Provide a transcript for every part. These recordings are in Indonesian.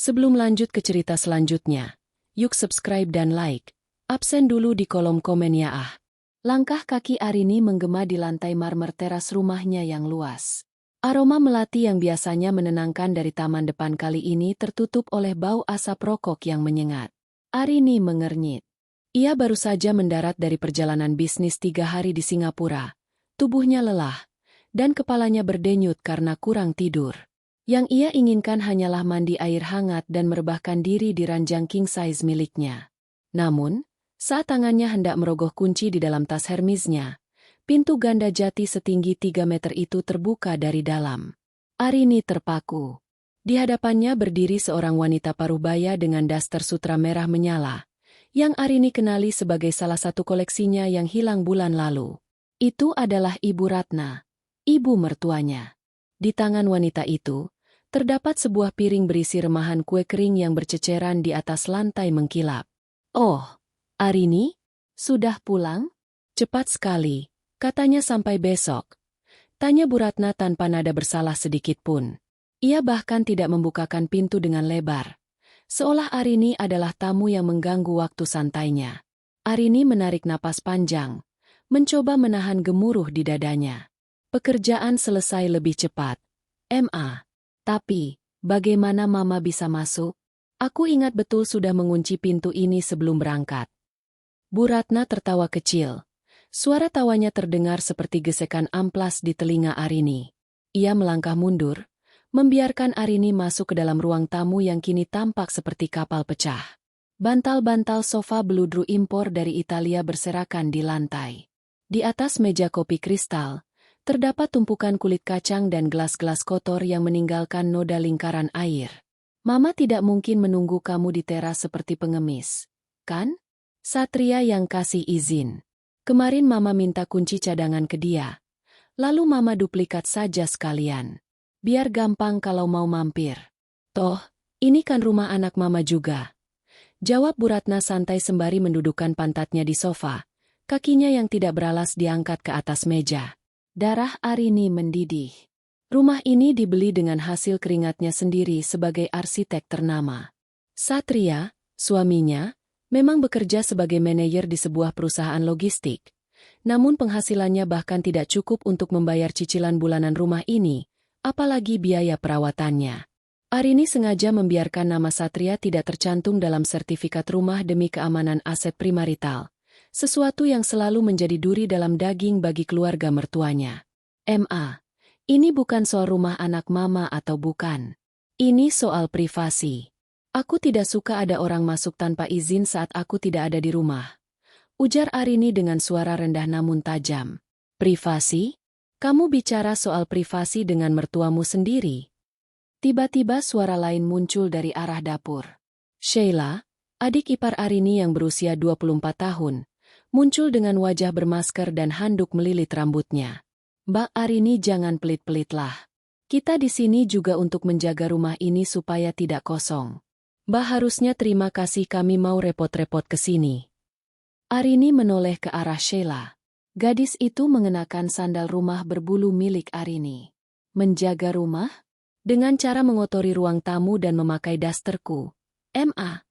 Sebelum lanjut ke cerita selanjutnya, yuk subscribe dan like. Absen dulu di kolom komen ya ah. Langkah kaki Arini menggema di lantai marmer teras rumahnya yang luas. Aroma melati yang biasanya menenangkan dari taman depan kali ini tertutup oleh bau asap rokok yang menyengat. Arini mengernyit. Ia baru saja mendarat dari perjalanan bisnis 3 hari di Singapura. Tubuhnya lelah, dan kepalanya berdenyut karena kurang tidur. Yang ia inginkan hanyalah mandi air hangat dan merebahkan diri di ranjang king size miliknya. Namun, saat tangannya hendak merogoh kunci di dalam tas Hermesnya, pintu ganda jati setinggi 3 meter itu terbuka dari dalam. Arini terpaku. Di hadapannya berdiri seorang wanita parubaya dengan daster sutra merah menyala, yang Arini kenali sebagai salah satu koleksinya yang hilang bulan lalu. Itu adalah Ibu Ratna, ibu mertuanya. Di tangan wanita itu, terdapat sebuah piring berisi remahan kue kering yang berceceran di atas lantai mengkilap. Oh, Arini? Sudah pulang? Cepat sekali, katanya sampai besok. Tanya Bu Ratna tanpa nada bersalah sedikit pun. Ia bahkan tidak membukakan pintu dengan lebar. Seolah Arini adalah tamu yang mengganggu waktu santainya. Arini menarik napas panjang, mencoba menahan gemuruh di dadanya. Pekerjaan selesai lebih cepat. Ma. Tapi, bagaimana Mama bisa masuk? Aku ingat betul sudah mengunci pintu ini sebelum berangkat. Bu Ratna tertawa kecil. Suara tawanya terdengar seperti gesekan amplas di telinga Arini. Ia melangkah mundur, membiarkan Arini masuk ke dalam ruang tamu yang kini tampak seperti kapal pecah. Bantal-bantal sofa beludru impor dari Italia berserakan di lantai. Di atas meja kopi kristal, terdapat tumpukan kulit kacang dan gelas-gelas kotor yang meninggalkan noda lingkaran air. Mama tidak mungkin menunggu kamu di teras seperti pengemis, kan? Satria yang kasih izin. Kemarin Mama minta kunci cadangan ke dia. Lalu Mama duplikat saja sekalian. Biar gampang kalau mau mampir. Toh, ini kan rumah anak Mama juga. Jawab Bu Ratna santai sembari mendudukkan pantatnya di sofa. Kakinya yang tidak beralas diangkat ke atas meja. Darah Arini mendidih. Rumah ini dibeli dengan hasil keringatnya sendiri sebagai arsitek ternama. Satria, suaminya, memang bekerja sebagai manajer di sebuah perusahaan logistik. Namun penghasilannya bahkan tidak cukup untuk membayar cicilan bulanan rumah ini, apalagi biaya perawatannya. Arini sengaja membiarkan nama Satria tidak tercantum dalam sertifikat rumah demi keamanan aset primarital, sesuatu yang selalu menjadi duri dalam daging bagi keluarga mertuanya. Ma, ini bukan soal rumah anak Mama atau bukan. Ini soal privasi. Aku tidak suka ada orang masuk tanpa izin saat aku tidak ada di rumah. Ujar Arini dengan suara rendah namun tajam. Privasi? Kamu bicara soal privasi dengan mertuamu sendiri. Tiba-tiba suara lain muncul dari arah dapur. Sheila, adik ipar Arini yang berusia 24 tahun, muncul dengan wajah bermasker dan handuk melilit rambutnya. Mbak Arini, jangan pelit-pelitlah. Kita di sini juga untuk menjaga rumah ini supaya tidak kosong. Mbak harusnya terima kasih kami mau repot-repot ke sini. Arini menoleh ke arah Sheila. Gadis itu mengenakan sandal rumah berbulu milik Arini. Menjaga rumah? Dengan cara mengotori ruang tamu dan memakai dasterku. Ma.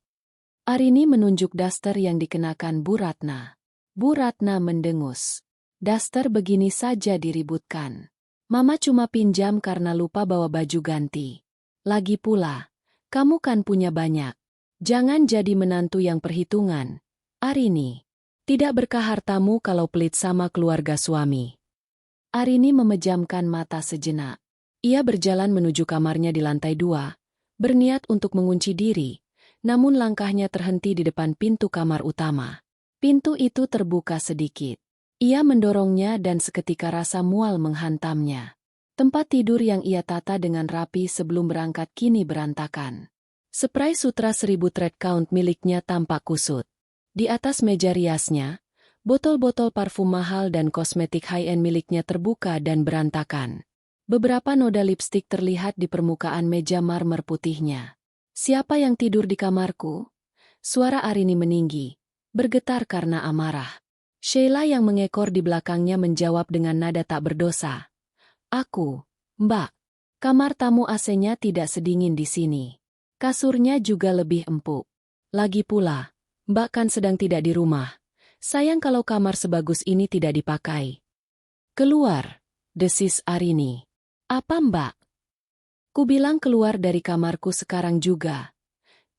Arini menunjuk daster yang dikenakan Bu Ratna. Bu Ratna mendengus. Daster begini saja diributkan. Mama cuma pinjam karena lupa bawa baju ganti. Lagi pula, kamu kan punya banyak. Jangan jadi menantu yang perhitungan. Arini. Tidak berkah hartamu kalau pelit sama keluarga suami. Arini memejamkan mata sejenak. Ia berjalan menuju kamarnya di lantai 2, berniat untuk mengunci diri, namun langkahnya terhenti di depan pintu kamar utama. Pintu itu terbuka sedikit. Ia mendorongnya dan seketika rasa mual menghantamnya. Tempat tidur yang ia tata dengan rapi sebelum berangkat kini berantakan. Spray sutra 1000 thread count miliknya tampak kusut. Di atas meja riasnya, botol-botol parfum mahal dan kosmetik high-end miliknya terbuka dan berantakan. Beberapa noda lipstik terlihat di permukaan meja marmer putihnya. Siapa yang tidur di kamarku? Suara Arini meninggi, bergetar karena amarah. Sheila yang mengekor di belakangnya menjawab dengan nada tak berdosa. Aku, Mbak. Kamar tamu AC-nya tidak sedingin di sini. Kasurnya juga lebih empuk. Lagi pula, Mbak kan sedang tidak di rumah. Sayang kalau kamar sebagus ini tidak dipakai. Keluar, desis Arini. Apa Mbak? Ku bilang keluar dari kamarku sekarang juga,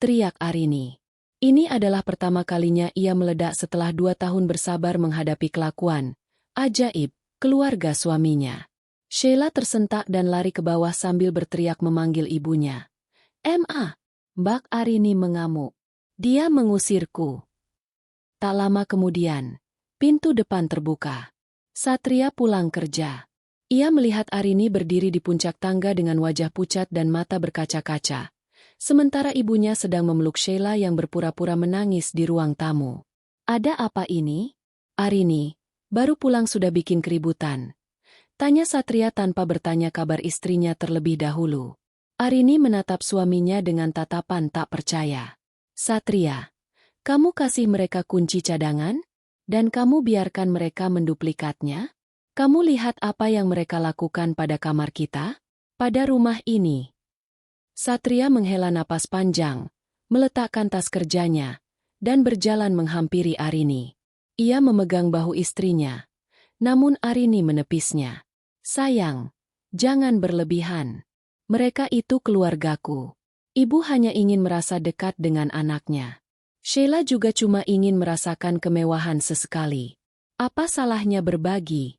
teriak Arini. Ini adalah pertama kalinya ia meledak setelah 2 tahun bersabar menghadapi kelakuan ajaib keluarga suaminya. Sheila tersentak dan lari ke bawah sambil berteriak memanggil ibunya. Mbak Arini mengamuk. Dia mengusirku. Tak lama kemudian, pintu depan terbuka. Satria pulang kerja. Ia melihat Arini berdiri di puncak tangga dengan wajah pucat dan mata berkaca-kaca. Sementara ibunya sedang memeluk Sheila yang berpura-pura menangis di ruang tamu. Ada apa ini? Arini, baru pulang sudah bikin keributan. Tanya Satria tanpa bertanya kabar istrinya terlebih dahulu. Arini menatap suaminya dengan tatapan tak percaya. Satria, kamu kasih mereka kunci cadangan? Dan kamu biarkan mereka menduplikatnya? Kamu lihat apa yang mereka lakukan pada kamar kita? Pada rumah ini. Satria menghela napas panjang, meletakkan tas kerjanya, dan berjalan menghampiri Arini. Ia memegang bahu istrinya, namun Arini menepisnya. Sayang, jangan berlebihan. Mereka itu keluargaku. Ibu hanya ingin merasa dekat dengan anaknya. Sheila juga cuma ingin merasakan kemewahan sesekali. Apa salahnya berbagi?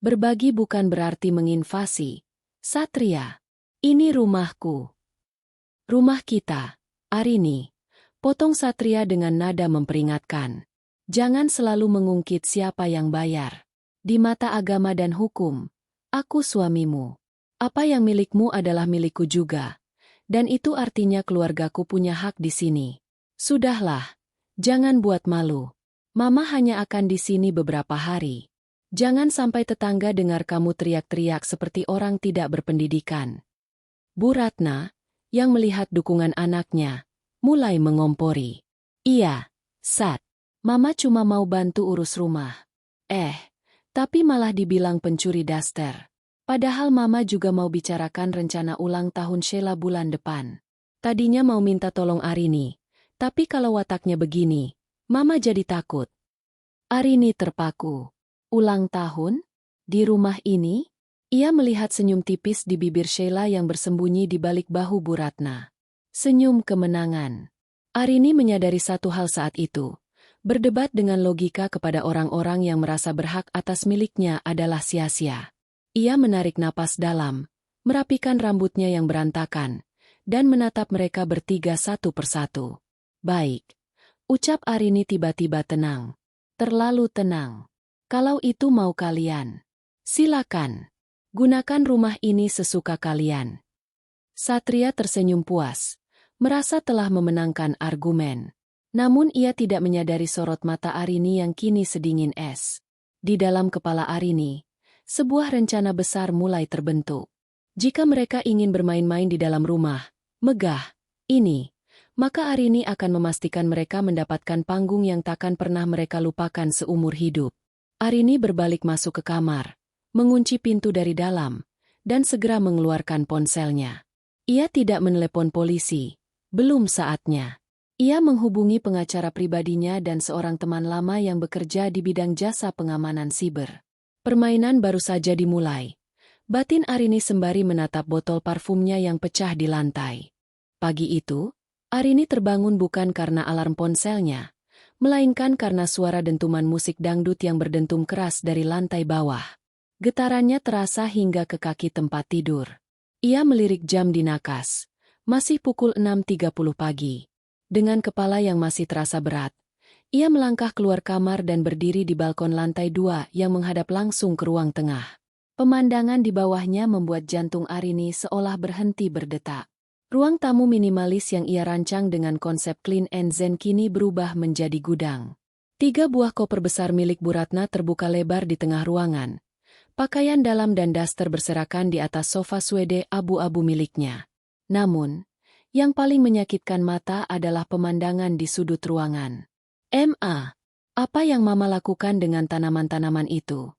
Berbagi bukan berarti menginvasi. Satria, ini rumahku. Rumah kita, Arini. Potong Satria dengan nada memperingatkan. Jangan selalu mengungkit siapa yang bayar. Di mata agama dan hukum, aku suamimu. Apa yang milikmu adalah milikku juga. Dan itu artinya keluargaku punya hak di sini. Sudahlah, jangan buat malu. Mama hanya akan di sini beberapa hari. Jangan sampai tetangga dengar kamu teriak-teriak seperti orang tidak berpendidikan. Bu Ratna, yang melihat dukungan anaknya, mulai mengompori. Iya, Sat. Mama cuma mau bantu urus rumah. Tapi malah dibilang pencuri daster. Padahal Mama juga mau bicarakan rencana ulang tahun Sheila bulan depan. Tadinya mau minta tolong Arini, tapi kalau wataknya begini, Mama jadi takut. Arini terpaku. Ulang tahun? Di rumah ini? Ia melihat senyum tipis di bibir Sheila yang bersembunyi di balik bahu Bu Ratna. Senyum kemenangan. Arini menyadari satu hal saat itu. Berdebat dengan logika kepada orang-orang yang merasa berhak atas miliknya adalah sia-sia. Ia menarik napas dalam, merapikan rambutnya yang berantakan, dan menatap mereka bertiga satu persatu. Baik, ucap Arini tiba-tiba tenang. Terlalu tenang. Kalau itu mau kalian, silakan. Gunakan rumah ini sesuka kalian. Satria tersenyum puas, merasa telah memenangkan argumen. Namun ia tidak menyadari sorot mata Arini yang kini sedingin es. Di dalam kepala Arini, sebuah rencana besar mulai terbentuk. Jika mereka ingin bermain-main di dalam rumah, megah, ini, maka Arini akan memastikan mereka mendapatkan panggung yang takkan pernah mereka lupakan seumur hidup. Arini berbalik masuk ke kamar, mengunci pintu dari dalam, dan segera mengeluarkan ponselnya. Ia tidak menelepon polisi, belum saatnya. Ia menghubungi pengacara pribadinya dan seorang teman lama yang bekerja di bidang jasa pengamanan siber. Permainan baru saja dimulai. Batin Arini sembari menatap botol parfumnya yang pecah di lantai. Pagi itu, Arini terbangun bukan karena alarm ponselnya, melainkan karena suara dentuman musik dangdut yang berdentum keras dari lantai bawah. Getarannya terasa hingga ke kaki tempat tidur. Ia melirik jam di nakas. Masih pukul 6.30 pagi. Dengan kepala yang masih terasa berat, ia melangkah keluar kamar dan berdiri di balkon lantai 2 yang menghadap langsung ke ruang tengah. Pemandangan di bawahnya membuat jantung Arini seolah berhenti berdetak. Ruang tamu minimalis yang ia rancang dengan konsep clean and zen kini berubah menjadi gudang. 3 buah koper besar milik Bu Ratna terbuka lebar di tengah ruangan. Pakaian dalam dan daster berserakan di atas sofa suede abu-abu miliknya. Namun, yang paling menyakitkan mata adalah pemandangan di sudut ruangan. Apa yang Mama lakukan dengan tanaman-tanaman itu?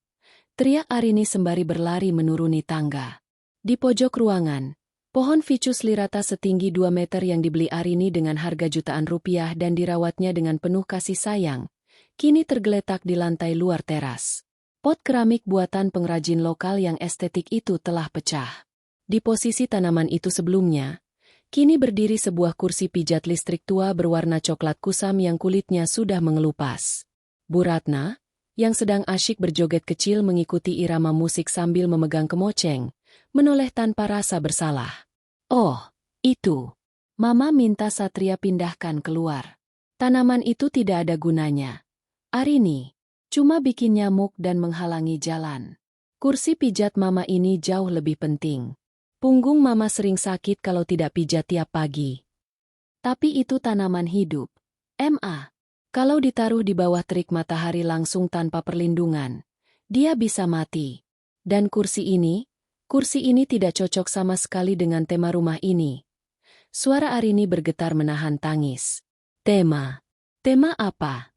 Teriak Arini sembari berlari menuruni tangga. Di pojok ruangan, Pohon ficus lirata setinggi 2 meter yang dibeli Arini dengan harga jutaan rupiah dan dirawatnya dengan penuh kasih sayang, kini tergeletak di lantai luar teras. Pot keramik buatan pengrajin lokal yang estetik itu telah pecah. Di posisi tanaman itu sebelumnya, kini berdiri sebuah kursi pijat listrik tua berwarna coklat kusam yang kulitnya sudah mengelupas. Bu Ratna, yang sedang asyik berjoget kecil mengikuti irama musik sambil memegang kemoceng, menoleh tanpa rasa bersalah. Oh, itu. Mama minta Satria pindahkan keluar. Tanaman itu tidak ada gunanya. Arini, cuma bikin nyamuk dan menghalangi jalan. Kursi pijat Mama ini jauh lebih penting. Punggung Mama sering sakit kalau tidak pijat tiap pagi. Tapi itu tanaman hidup. Kalau ditaruh di bawah terik matahari langsung tanpa perlindungan, dia bisa mati. Dan kursi ini tidak cocok sama sekali dengan tema rumah ini. Suara Arini bergetar menahan tangis. Tema apa?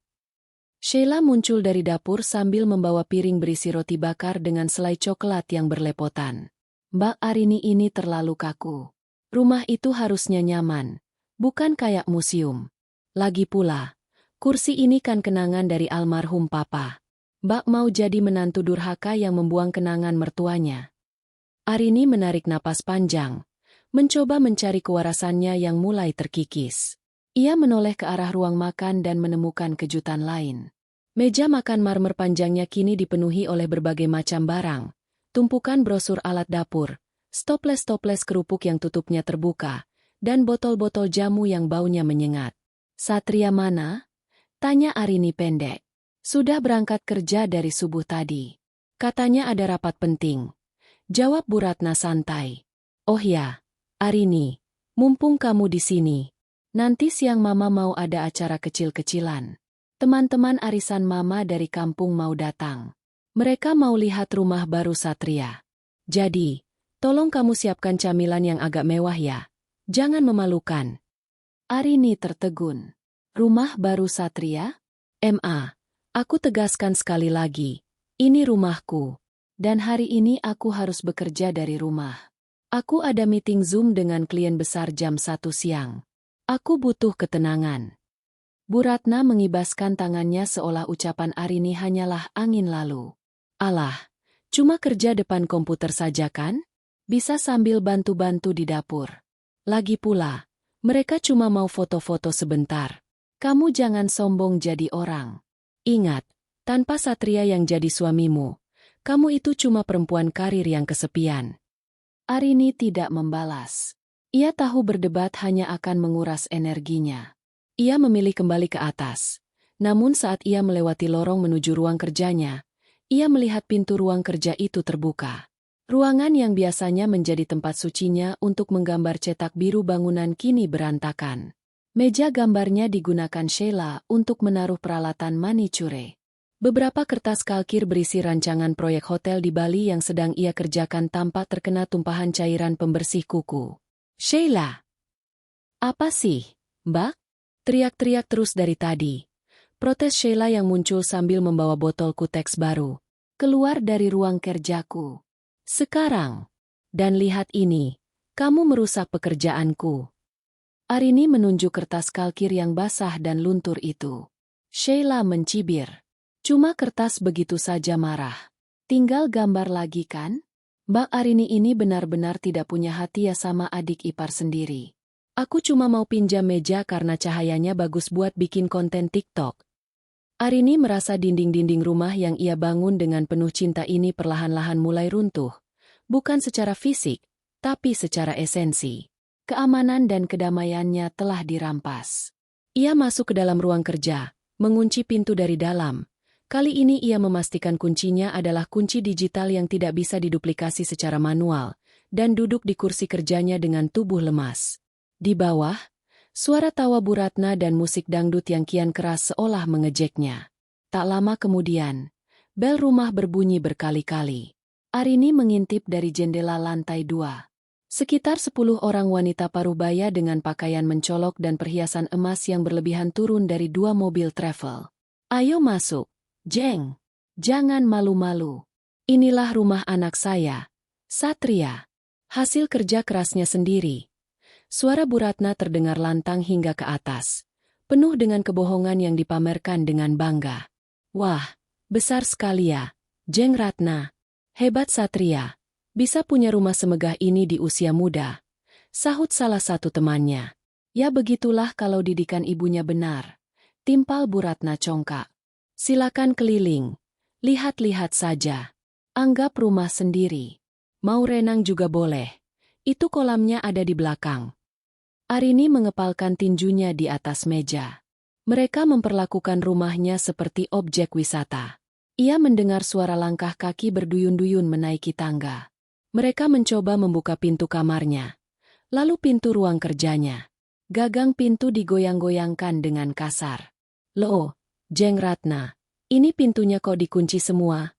Sheila muncul dari dapur sambil membawa piring berisi roti bakar dengan selai coklat yang berlepotan. Mbak Arini ini terlalu kaku. Rumah itu harusnya nyaman, bukan kayak museum. Lagi pula, kursi ini kan kenangan dari almarhum Papa. Mbak mau jadi menantu durhaka yang membuang kenangan mertuanya. Arini menarik napas panjang, mencoba mencari kewarasannya yang mulai terkikis. Ia menoleh ke arah ruang makan dan menemukan kejutan lain. Meja makan marmer panjangnya kini dipenuhi oleh berbagai macam barang, tumpukan brosur alat dapur, stoples-stoples kerupuk yang tutupnya terbuka, dan botol-botol jamu yang baunya menyengat. Satria mana? Tanya Arini pendek. Sudah berangkat kerja dari subuh tadi. Katanya ada rapat penting. Jawab Bu Ratna santai. Oh ya, Arini, mumpung kamu di sini. Nanti siang Mama mau ada acara kecil-kecilan. Teman-teman arisan Mama dari kampung mau datang. Mereka mau lihat rumah baru Satria. Jadi, tolong kamu siapkan camilan yang agak mewah ya. Jangan memalukan. Arini tertegun. Rumah baru Satria? Aku tegaskan sekali lagi. Ini rumahku. Dan hari ini aku harus bekerja dari rumah. Aku ada meeting Zoom dengan klien besar jam 1 siang. Aku butuh ketenangan. Bu Ratna mengibaskan tangannya seolah ucapan Arini hanyalah angin lalu. Alah, cuma kerja depan komputer saja kan? Bisa sambil bantu-bantu di dapur. Lagi pula, mereka cuma mau foto-foto sebentar. Kamu jangan sombong jadi orang. Ingat, tanpa Satria yang jadi suamimu, kamu itu cuma perempuan karir yang kesepian. Arini tidak membalas. Ia tahu berdebat hanya akan menguras energinya. Ia memilih kembali ke atas. Namun saat ia melewati lorong menuju ruang kerjanya, ia melihat pintu ruang kerja itu terbuka. Ruangan yang biasanya menjadi tempat sucinya untuk menggambar cetak biru bangunan kini berantakan. Meja gambarnya digunakan Sheila untuk menaruh peralatan manicure. Beberapa kertas kalkir berisi rancangan proyek hotel di Bali yang sedang ia kerjakan tampak terkena tumpahan cairan pembersih kuku. Sheila! Apa sih, Mbak? Teriak-teriak terus dari tadi. Protes Sheila yang muncul sambil membawa botol kuteks baru. Keluar dari ruang kerjaku. Sekarang. Dan lihat ini. Kamu merusak pekerjaanku. Arini menunjuk kertas kalkir yang basah dan luntur itu. Sheila mencibir. Cuma kertas begitu saja marah. Tinggal gambar lagi kan? Mbak Arini ini benar-benar tidak punya hati ya sama adik ipar sendiri. Aku cuma mau pinjam meja karena cahayanya bagus buat bikin konten TikTok. Arini merasa dinding-dinding rumah yang ia bangun dengan penuh cinta ini perlahan-lahan mulai runtuh. Bukan secara fisik, tapi secara esensi. Keamanan dan kedamaiannya telah dirampas. Ia masuk ke dalam ruang kerja, mengunci pintu dari dalam. Kali ini ia memastikan kuncinya adalah kunci digital yang tidak bisa diduplikasi secara manual, dan duduk di kursi kerjanya dengan tubuh lemas. Di bawah, suara tawa Bu Ratna dan musik dangdut yang kian keras seolah mengejeknya. Tak lama kemudian, bel rumah berbunyi berkali-kali. Arini mengintip dari jendela lantai 2. Sekitar 10 orang wanita parubaya dengan pakaian mencolok dan perhiasan emas yang berlebihan turun dari 2 mobil travel. Ayo masuk. Jeng, jangan malu-malu. Inilah rumah anak saya, Satria. Hasil kerja kerasnya sendiri. Suara Bu Ratna terdengar lantang hingga ke atas, penuh dengan kebohongan yang dipamerkan dengan bangga. Wah, besar sekali ya, Jeng Ratna. Hebat Satria. Bisa punya rumah semegah ini di usia muda, sahut salah satu temannya. Ya begitulah kalau didikan ibunya benar, timpal Bu Ratna congkak. Silakan keliling, lihat-lihat saja. Anggap rumah sendiri. Mau renang juga boleh. Itu kolamnya ada di belakang. Arini mengepalkan tinjunya di atas meja. Mereka memperlakukan rumahnya seperti objek wisata. Ia mendengar suara langkah kaki berduyun-duyun menaiki tangga. Mereka mencoba membuka pintu kamarnya. Lalu pintu ruang kerjanya. Gagang pintu digoyang-goyangkan dengan kasar. Loh, Jeng Ratna, ini pintunya kok dikunci semua?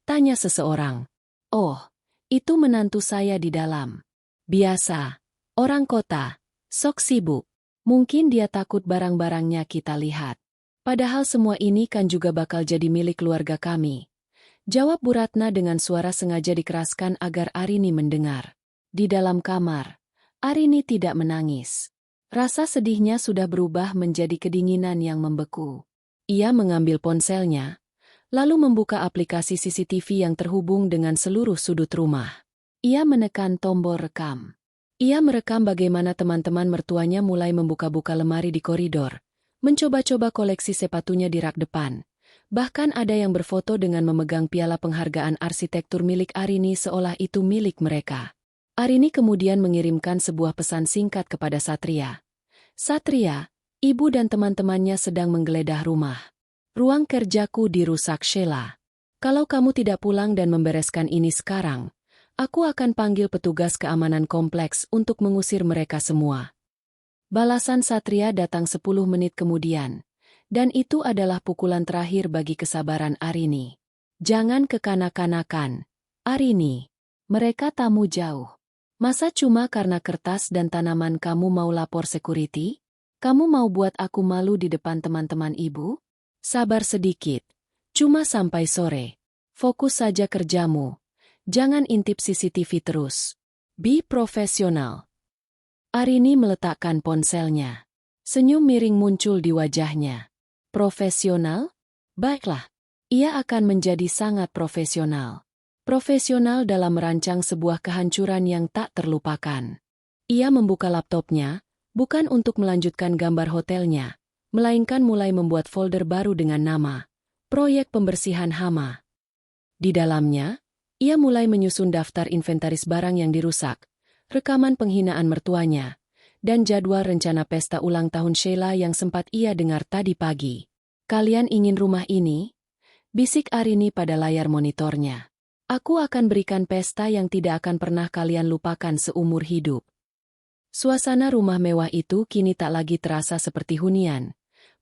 Tanya seseorang. Oh, itu menantu saya di dalam. Biasa, orang kota, sok sibuk. Mungkin dia takut barang-barangnya kita lihat. Padahal semua ini kan juga bakal jadi milik keluarga kami. Jawab Bu Ratna dengan suara sengaja dikeraskan agar Arini mendengar. Di dalam kamar, Arini tidak menangis. Rasa sedihnya sudah berubah menjadi kedinginan yang membeku. Ia mengambil ponselnya, lalu membuka aplikasi CCTV yang terhubung dengan seluruh sudut rumah. Ia menekan tombol rekam. Ia merekam bagaimana teman-teman mertuanya mulai membuka-buka lemari di koridor, mencoba-coba koleksi sepatunya di rak depan. Bahkan ada yang berfoto dengan memegang piala penghargaan arsitektur milik Arini seolah itu milik mereka. Arini kemudian mengirimkan sebuah pesan singkat kepada Satria. Satria, ibu dan teman-temannya sedang menggeledah rumah. Ruang kerjaku dirusak Sheila. Kalau kamu tidak pulang dan membereskan ini sekarang, aku akan panggil petugas keamanan kompleks untuk mengusir mereka semua. Balasan Satria datang 10 menit kemudian. Dan itu adalah pukulan terakhir bagi kesabaran Arini. Jangan kekanak-kanakan, Arini. Mereka tamu jauh. Masa cuma karena kertas dan tanaman kamu mau lapor security? Kamu mau buat aku malu di depan teman-teman ibu? Sabar sedikit. Cuma sampai sore. Fokus saja kerjamu. Jangan intip CCTV terus. Be profesional. Arini meletakkan ponselnya. Senyum miring muncul di wajahnya. Profesional? Baiklah. Ia akan menjadi sangat profesional. Profesional dalam merancang sebuah kehancuran yang tak terlupakan. Ia membuka laptopnya, bukan untuk melanjutkan gambar hotelnya, melainkan mulai membuat folder baru dengan nama Proyek Pembersihan Hama. Di dalamnya, ia mulai menyusun daftar inventaris barang yang dirusak, rekaman penghinaan mertuanya, dan jadwal rencana pesta ulang tahun Sheila yang sempat ia dengar tadi pagi. Kalian ingin rumah ini? Bisik Arini pada layar monitornya. Aku akan berikan pesta yang tidak akan pernah kalian lupakan seumur hidup. Suasana rumah mewah itu kini tak lagi terasa seperti hunian,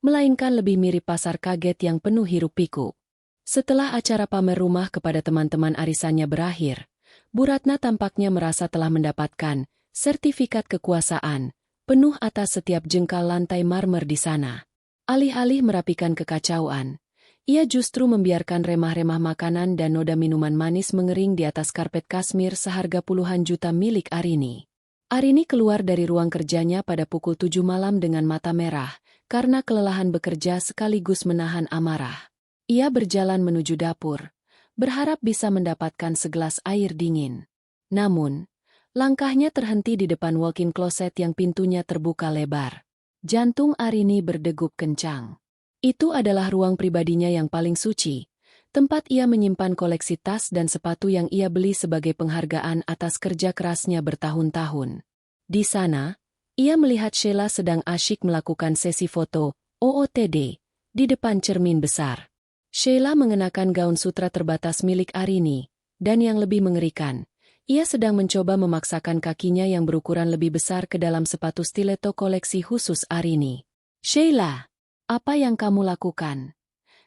melainkan lebih mirip pasar kaget yang penuh hiruk-pikuk. Setelah acara pamer rumah kepada teman-teman arisannya berakhir, Bu Ratna tampaknya merasa telah mendapatkan sertifikat kekuasaan, penuh atas setiap jengkal lantai marmer di sana. Alih-alih merapikan kekacauan, ia justru membiarkan remah-remah makanan dan noda minuman manis mengering di atas karpet kasmir seharga puluhan juta milik Arini. Arini keluar dari ruang kerjanya pada pukul 7 malam dengan mata merah, karena kelelahan bekerja sekaligus menahan amarah. Ia berjalan menuju dapur, berharap bisa mendapatkan segelas air dingin. Namun, langkahnya terhenti di depan walk-in closet yang pintunya terbuka lebar. Jantung Arini berdegup kencang. Itu adalah ruang pribadinya yang paling suci, tempat ia menyimpan koleksi tas dan sepatu yang ia beli sebagai penghargaan atas kerja kerasnya bertahun-tahun. Di sana, ia melihat Sheila sedang asyik melakukan sesi foto, OOTD, di depan cermin besar. Sheila mengenakan gaun sutra terbatas milik Arini, dan yang lebih mengerikan, ia sedang mencoba memaksakan kakinya yang berukuran lebih besar ke dalam sepatu stiletto koleksi khusus Arini. Sheila, apa yang kamu lakukan?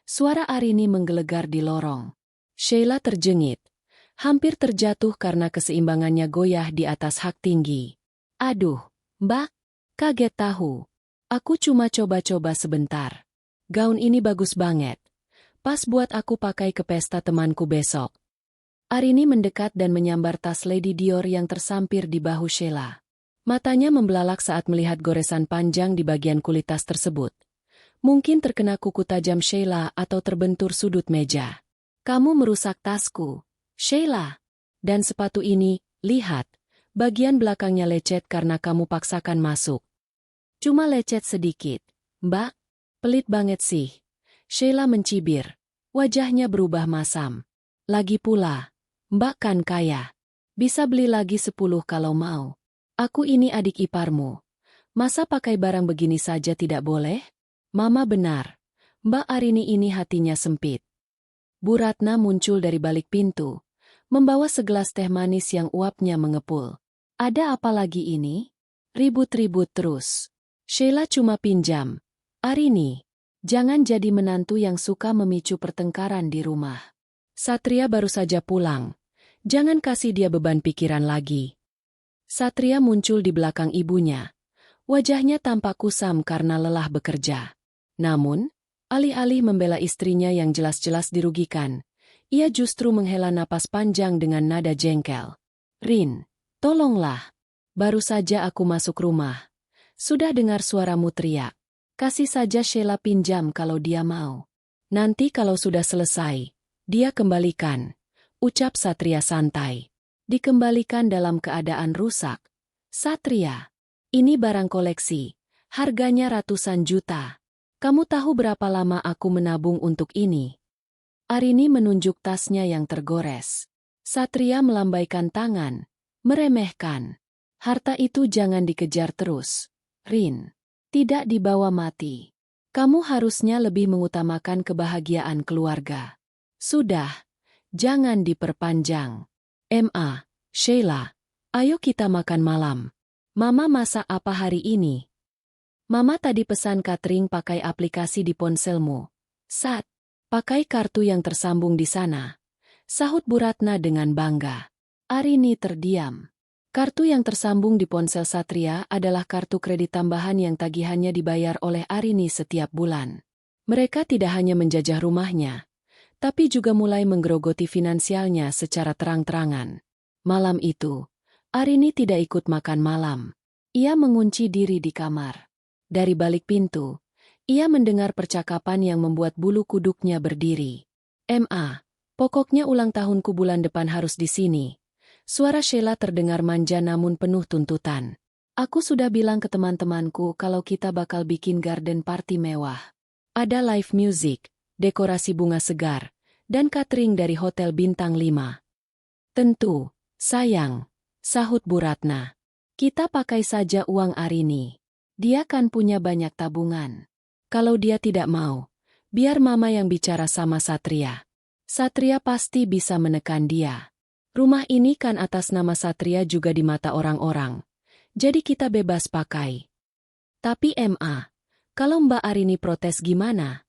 Suara Arini menggelegar di lorong. Sheila terjengit, hampir terjatuh karena keseimbangannya goyah di atas hak tinggi. Aduh, Mbak, kaget tahu. Aku cuma coba-coba sebentar. Gaun ini bagus banget. Pas buat aku pakai ke pesta temanku besok. Arini mendekat dan menyambar tas Lady Dior yang tersampir di bahu Sheila. Matanya membelalak saat melihat goresan panjang di bagian kulit tas tersebut. Mungkin terkena kuku tajam Sheila atau terbentur sudut meja. Kamu merusak tasku, Sheila. Dan sepatu ini, lihat. Bagian belakangnya lecet karena kamu paksakan masuk. Cuma lecet sedikit. Mbak, pelit banget sih. Sheila mencibir. Wajahnya berubah masam. Lagi pula, Mbak kan kaya. Bisa beli lagi 10 kalau mau. Aku ini adik iparmu. Masa pakai barang begini saja tidak boleh? Mama benar. Mbak Arini ini hatinya sempit. Bu Ratna muncul dari balik pintu, membawa segelas teh manis yang uapnya mengepul. Ada apa lagi ini? Ribut-ribut terus. Sheila cuma pinjam. Arini, jangan jadi menantu yang suka memicu pertengkaran di rumah. Satria baru saja pulang. Jangan kasih dia beban pikiran lagi. Satria muncul di belakang ibunya. Wajahnya tampak kusam karena lelah bekerja. Namun, alih-alih membela istrinya yang jelas-jelas dirugikan, ia justru menghela napas panjang dengan nada jengkel. Rin, tolonglah. Baru saja aku masuk rumah. Sudah dengar suaramu teriak. Kasih saja Sheila pinjam kalau dia mau. Nanti kalau sudah selesai, dia kembalikan. Ucap Satria santai. Dikembalikan dalam keadaan rusak. Satria, ini barang koleksi. Harganya ratusan juta. Kamu tahu berapa lama aku menabung untuk ini? Arini menunjuk tasnya yang tergores. Satria melambaikan tangan. Meremehkan. Harta itu jangan dikejar terus. Rin, tidak dibawa mati. Kamu harusnya lebih mengutamakan kebahagiaan keluarga. Sudah, jangan diperpanjang. Sheila, ayo kita makan malam. Mama masak apa hari ini? Mama tadi pesan catering pakai aplikasi di ponselmu. Pakai kartu yang tersambung di sana. Sahut Bu Ratna dengan bangga. Arini terdiam. Kartu yang tersambung di ponsel Satria adalah kartu kredit tambahan yang tagihannya dibayar oleh Arini setiap bulan. Mereka tidak hanya menjajah rumahnya, tapi juga mulai menggerogoti finansialnya secara terang-terangan. Malam itu, Arini tidak ikut makan malam. Ia mengunci diri di kamar. Dari balik pintu, ia mendengar percakapan yang membuat bulu kuduknya berdiri. Pokoknya ulang tahunku bulan depan harus di sini. Suara Sheila terdengar manja namun penuh tuntutan. Aku sudah bilang ke teman-temanku kalau kita bakal bikin garden party mewah. Ada live music, dekorasi bunga segar, dan catering dari hotel bintang 5. Tentu, sayang, sahut Bu Ratna. Kita pakai saja uang Arini. Dia kan punya banyak tabungan. Kalau dia tidak mau, biar Mama yang bicara sama Satria. Satria pasti bisa menekan dia. Rumah ini kan atas nama Satria juga di mata orang-orang. Jadi kita bebas pakai. Tapi kalau Mbak Arini protes gimana?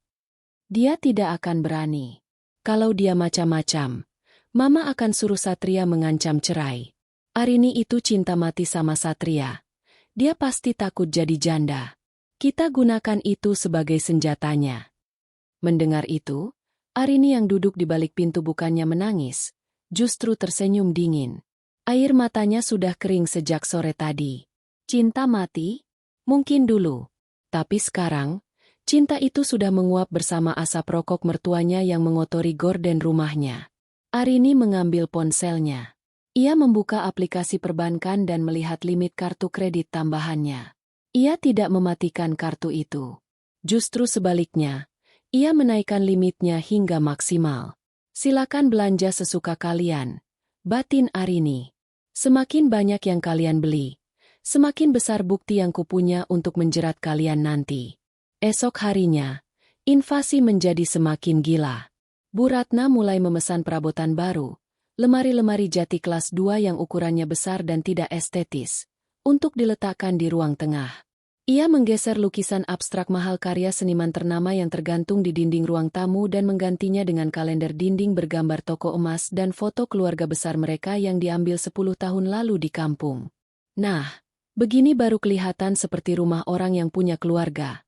Dia tidak akan berani. Kalau dia macam-macam, Mama akan suruh Satria mengancam cerai. Arini itu cinta mati sama Satria. Dia pasti takut jadi janda. Kita gunakan itu sebagai senjatanya. Mendengar itu, Arini yang duduk di balik pintu bukannya menangis, justru tersenyum dingin. Air matanya sudah kering sejak sore tadi. Cinta mati? Mungkin dulu. Tapi sekarang, cinta itu sudah menguap bersama asap rokok mertuanya yang mengotori gorden rumahnya. Arini mengambil ponselnya. Ia membuka aplikasi perbankan dan melihat limit kartu kredit tambahannya. Ia tidak mematikan kartu itu. Justru sebaliknya, ia menaikkan limitnya hingga maksimal. Silakan belanja sesuka kalian, batin Arini. Semakin banyak yang kalian beli, semakin besar bukti yang kupunya untuk menjerat kalian nanti. Esok harinya, invasi menjadi semakin gila. Bu Ratna mulai memesan perabotan baru, lemari-lemari jati kelas 2 yang ukurannya besar dan tidak estetis, untuk diletakkan di ruang tengah. Ia menggeser lukisan abstrak mahal karya seniman ternama yang tergantung di dinding ruang tamu dan menggantinya dengan kalender dinding bergambar toko emas dan foto keluarga besar mereka yang diambil 10 tahun lalu di kampung. Nah, begini baru kelihatan seperti rumah orang yang punya keluarga,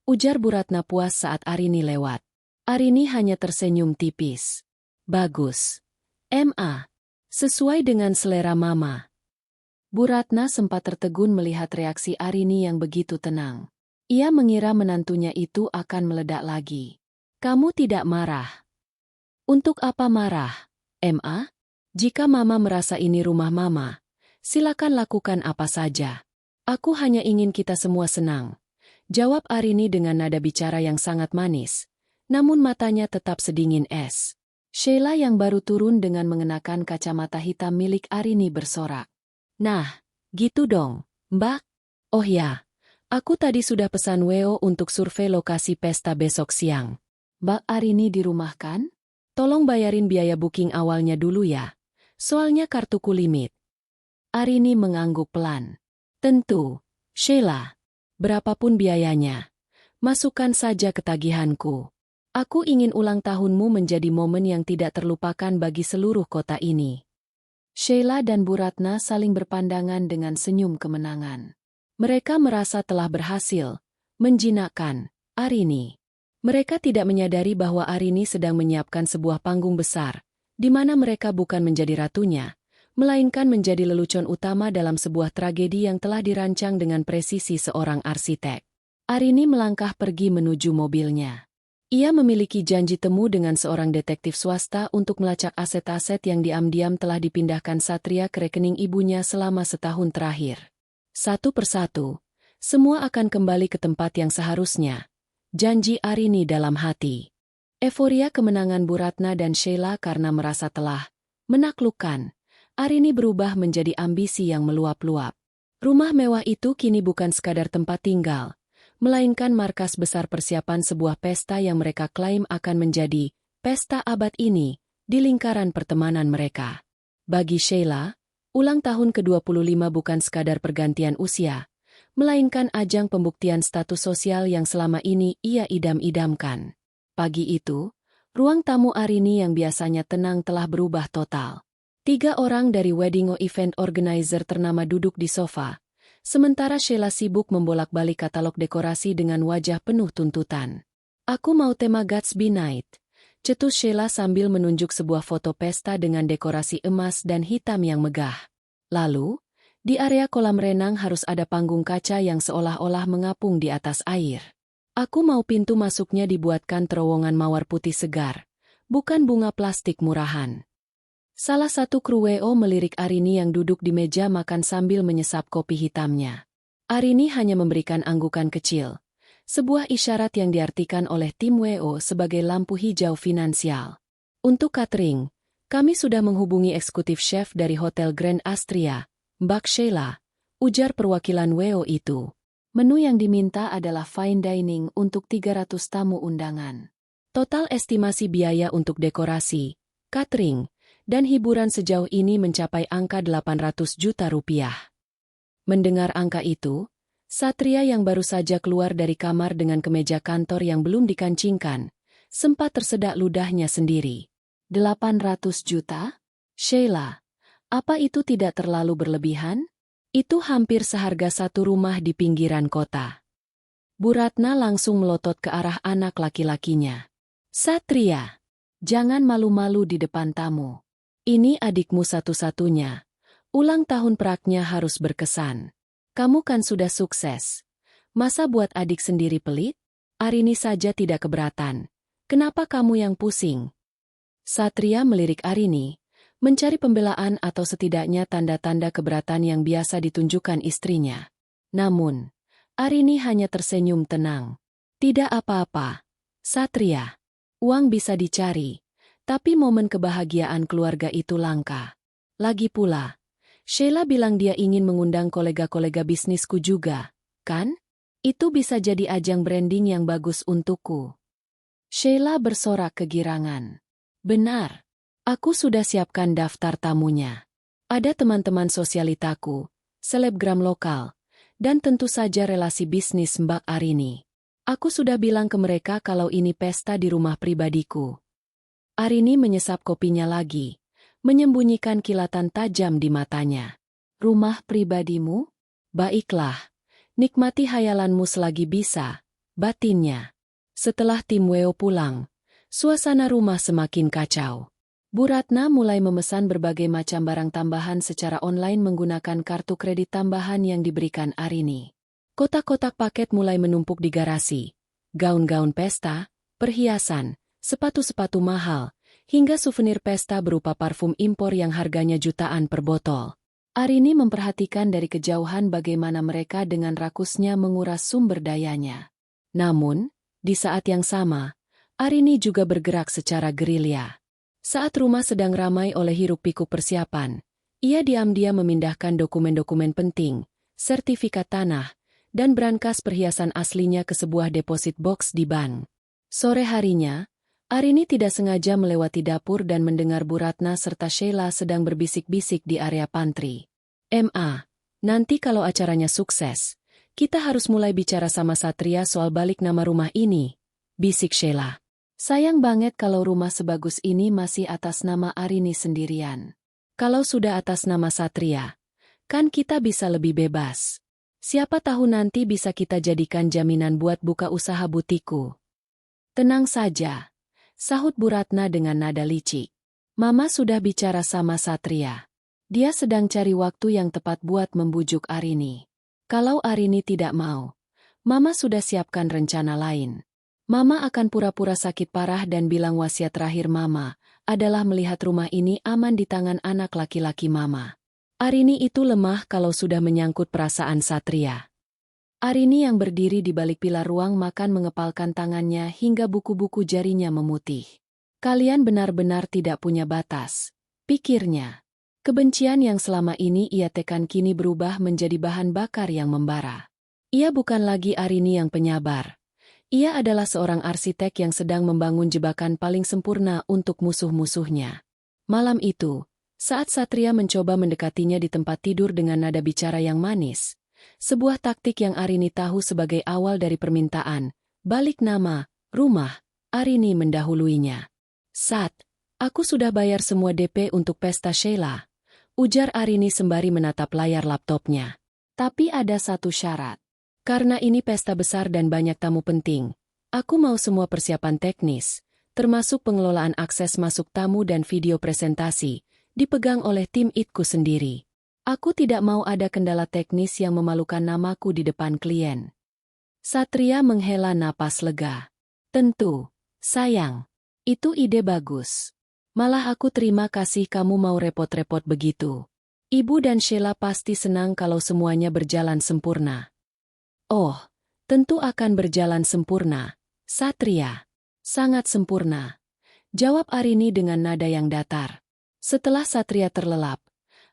ujar Bu Ratna puas saat Arini lewat. Arini hanya tersenyum tipis. Bagus. Sesuai dengan selera Mama. Bu Ratna sempat tertegun melihat reaksi Arini yang begitu tenang. Ia mengira menantunya itu akan meledak lagi. Kamu tidak marah? Untuk apa marah, Ma? Jika Mama merasa ini rumah Mama, silakan lakukan apa saja. Aku hanya ingin kita semua senang. Jawab Arini dengan nada bicara yang sangat manis, namun matanya tetap sedingin es. Sheila yang baru turun dengan mengenakan kacamata hitam milik Arini bersorak. Nah, gitu dong, Mbak. Oh ya, aku tadi sudah pesan WO untuk survei lokasi pesta besok siang. Mbak Arini di rumah kan? Tolong bayarin biaya booking awalnya dulu ya. Soalnya kartuku limit. Arini mengangguk pelan. Tentu, Sheila. Berapapun biayanya, masukkan saja ke tagihanku. Aku ingin ulang tahunmu menjadi momen yang tidak terlupakan bagi seluruh kota ini. Sheila dan Bu Ratna saling berpandangan dengan senyum kemenangan. Mereka merasa telah berhasil menjinakkan Arini. Mereka tidak menyadari bahwa Arini sedang menyiapkan sebuah panggung besar, di mana mereka bukan menjadi ratunya, melainkan menjadi lelucon utama dalam sebuah tragedi yang telah dirancang dengan presisi seorang arsitek. Arini melangkah pergi menuju mobilnya. Ia memiliki janji temu dengan seorang detektif swasta untuk melacak aset-aset yang diam-diam telah dipindahkan Satria ke rekening ibunya selama setahun terakhir. Satu persatu, semua akan kembali ke tempat yang seharusnya. Janji Arini dalam hati. Euforia kemenangan Bu Ratna dan Sheila karena merasa telah menaklukkan Arini berubah menjadi ambisi yang meluap-luap. Rumah mewah itu kini bukan sekadar tempat tinggal, melainkan markas besar persiapan sebuah pesta yang mereka klaim akan menjadi pesta abad ini di lingkaran pertemanan mereka. Bagi Sheila, ulang tahun ke-25 bukan sekadar pergantian usia, melainkan ajang pembuktian status sosial yang selama ini ia idam-idamkan. Pagi itu, ruang tamu Arini yang biasanya tenang telah berubah total. 3 orang dari Weddingo Event Organizer ternama duduk di sofa, sementara Sheila sibuk membolak-balik katalog dekorasi dengan wajah penuh tuntutan. Aku mau tema Gatsby Night, cetus Sheila sambil menunjuk sebuah foto pesta dengan dekorasi emas dan hitam yang megah. Lalu, di area kolam renang harus ada panggung kaca yang seolah-olah mengapung di atas air. Aku mau pintu masuknya dibuatkan terowongan mawar putih segar, bukan bunga plastik murahan. Salah satu kru WO melirik Arini yang duduk di meja makan sambil menyesap kopi hitamnya. Arini hanya memberikan anggukan kecil, sebuah isyarat yang diartikan oleh tim WO sebagai lampu hijau finansial. Untuk catering, kami sudah menghubungi eksekutif chef dari Hotel Grand Astria, Mbak Sheila, ujar perwakilan WO itu. Menu yang diminta adalah fine dining untuk 300 tamu undangan. Total estimasi biaya untuk dekorasi, catering, dan hiburan sejauh ini mencapai angka 800 juta rupiah. Mendengar angka itu, Satria yang baru saja keluar dari kamar dengan kemeja kantor yang belum dikancingkan, sempat tersedak ludahnya sendiri. 800 juta? Sheila, apa itu tidak terlalu berlebihan? Itu hampir seharga satu rumah di pinggiran kota. Bu Ratna langsung melotot ke arah anak laki-lakinya. Satria, jangan malu-malu di depan tamu. Ini adikmu satu-satunya. Ulang tahun praknya harus berkesan. Kamu kan sudah sukses. Masa buat adik sendiri pelit? Arini saja tidak keberatan. Kenapa kamu yang pusing? Satria melirik Arini, mencari pembelaan atau setidaknya tanda-tanda keberatan yang biasa ditunjukkan istrinya. Namun, Arini hanya tersenyum tenang. Tidak apa-apa, Satria. Uang bisa dicari. Tapi momen kebahagiaan keluarga itu langka. Lagi pula, Sheila bilang dia ingin mengundang kolega-kolega bisnisku juga, kan? Itu bisa jadi ajang branding yang bagus untukku. Sheila bersorak kegirangan. Benar, aku sudah siapkan daftar tamunya. Ada teman-teman sosialitaku, selebgram lokal, dan tentu saja relasi bisnis Mbak Arini. Aku sudah bilang ke mereka kalau ini pesta di rumah pribadiku. Arini menyesap kopinya lagi, menyembunyikan kilatan tajam di matanya. Rumah pribadimu? Baiklah, nikmati hayalanmu selagi bisa, batinnya. Setelah tim WO pulang, suasana rumah semakin kacau. Bu Ratna mulai memesan berbagai macam barang tambahan secara online menggunakan kartu kredit tambahan yang diberikan Arini. Kotak-kotak paket mulai menumpuk di garasi. Gaun-gaun pesta, perhiasan, sepatu-sepatu mahal, hingga souvenir pesta berupa parfum impor yang harganya jutaan per botol. Arini memperhatikan dari kejauhan bagaimana mereka dengan rakusnya menguras sumber dayanya. Namun, di saat yang sama, Arini juga bergerak secara gerilya. Saat rumah sedang ramai oleh hiruk-pikuk persiapan, ia diam-diam memindahkan dokumen-dokumen penting, sertifikat tanah, dan brankas perhiasan aslinya ke sebuah deposit box di bank. Sore harinya, Arini tidak sengaja melewati dapur dan mendengar Bu Ratna serta Sheila sedang berbisik-bisik di area pantry. Nanti kalau acaranya sukses, kita harus mulai bicara sama Satria soal balik nama rumah ini, bisik Sheila. Sayang banget kalau rumah sebagus ini masih atas nama Arini sendirian. Kalau sudah atas nama Satria, kan kita bisa lebih bebas. Siapa tahu nanti bisa kita jadikan jaminan buat buka usaha butiku. Tenang saja, sahut Bu Ratna dengan nada licik. Mama sudah bicara sama Satria. Dia sedang cari waktu yang tepat buat membujuk Arini. Kalau Arini tidak mau, Mama sudah siapkan rencana lain. Mama akan pura-pura sakit parah dan bilang wasiat terakhir Mama adalah melihat rumah ini aman di tangan anak laki-laki Mama. Arini itu lemah kalau sudah menyangkut perasaan Satria. Arini yang berdiri di balik pilar ruang makan mengepalkan tangannya hingga buku-buku jarinya memutih. Kalian benar-benar tidak punya batas, pikirnya. Kebencian yang selama ini ia tekan kini berubah menjadi bahan bakar yang membara. Ia bukan lagi Arini yang penyabar. Ia adalah seorang arsitek yang sedang membangun jebakan paling sempurna untuk musuh-musuhnya. Malam itu, saat Satria mencoba mendekatinya di tempat tidur dengan nada bicara yang manis, sebuah taktik yang Arini tahu sebagai awal dari permintaan, balik nama, rumah, Arini mendahuluinya. Sat, aku sudah bayar semua DP untuk pesta Sheila, ujar Arini sembari menatap layar laptopnya. Tapi ada satu syarat. Karena ini pesta besar dan banyak tamu penting, aku mau semua persiapan teknis, termasuk pengelolaan akses masuk tamu dan video presentasi, dipegang oleh tim itku sendiri. Aku tidak mau ada kendala teknis yang memalukan namaku di depan klien. Satria menghela napas lega. Tentu, sayang. Itu ide bagus. Malah aku terima kasih kamu mau repot-repot begitu. Ibu dan Sheila pasti senang kalau semuanya berjalan sempurna. Oh, tentu akan berjalan sempurna, Satria. Sangat sempurna, jawab Arini dengan nada yang datar. Setelah Satria terlelap,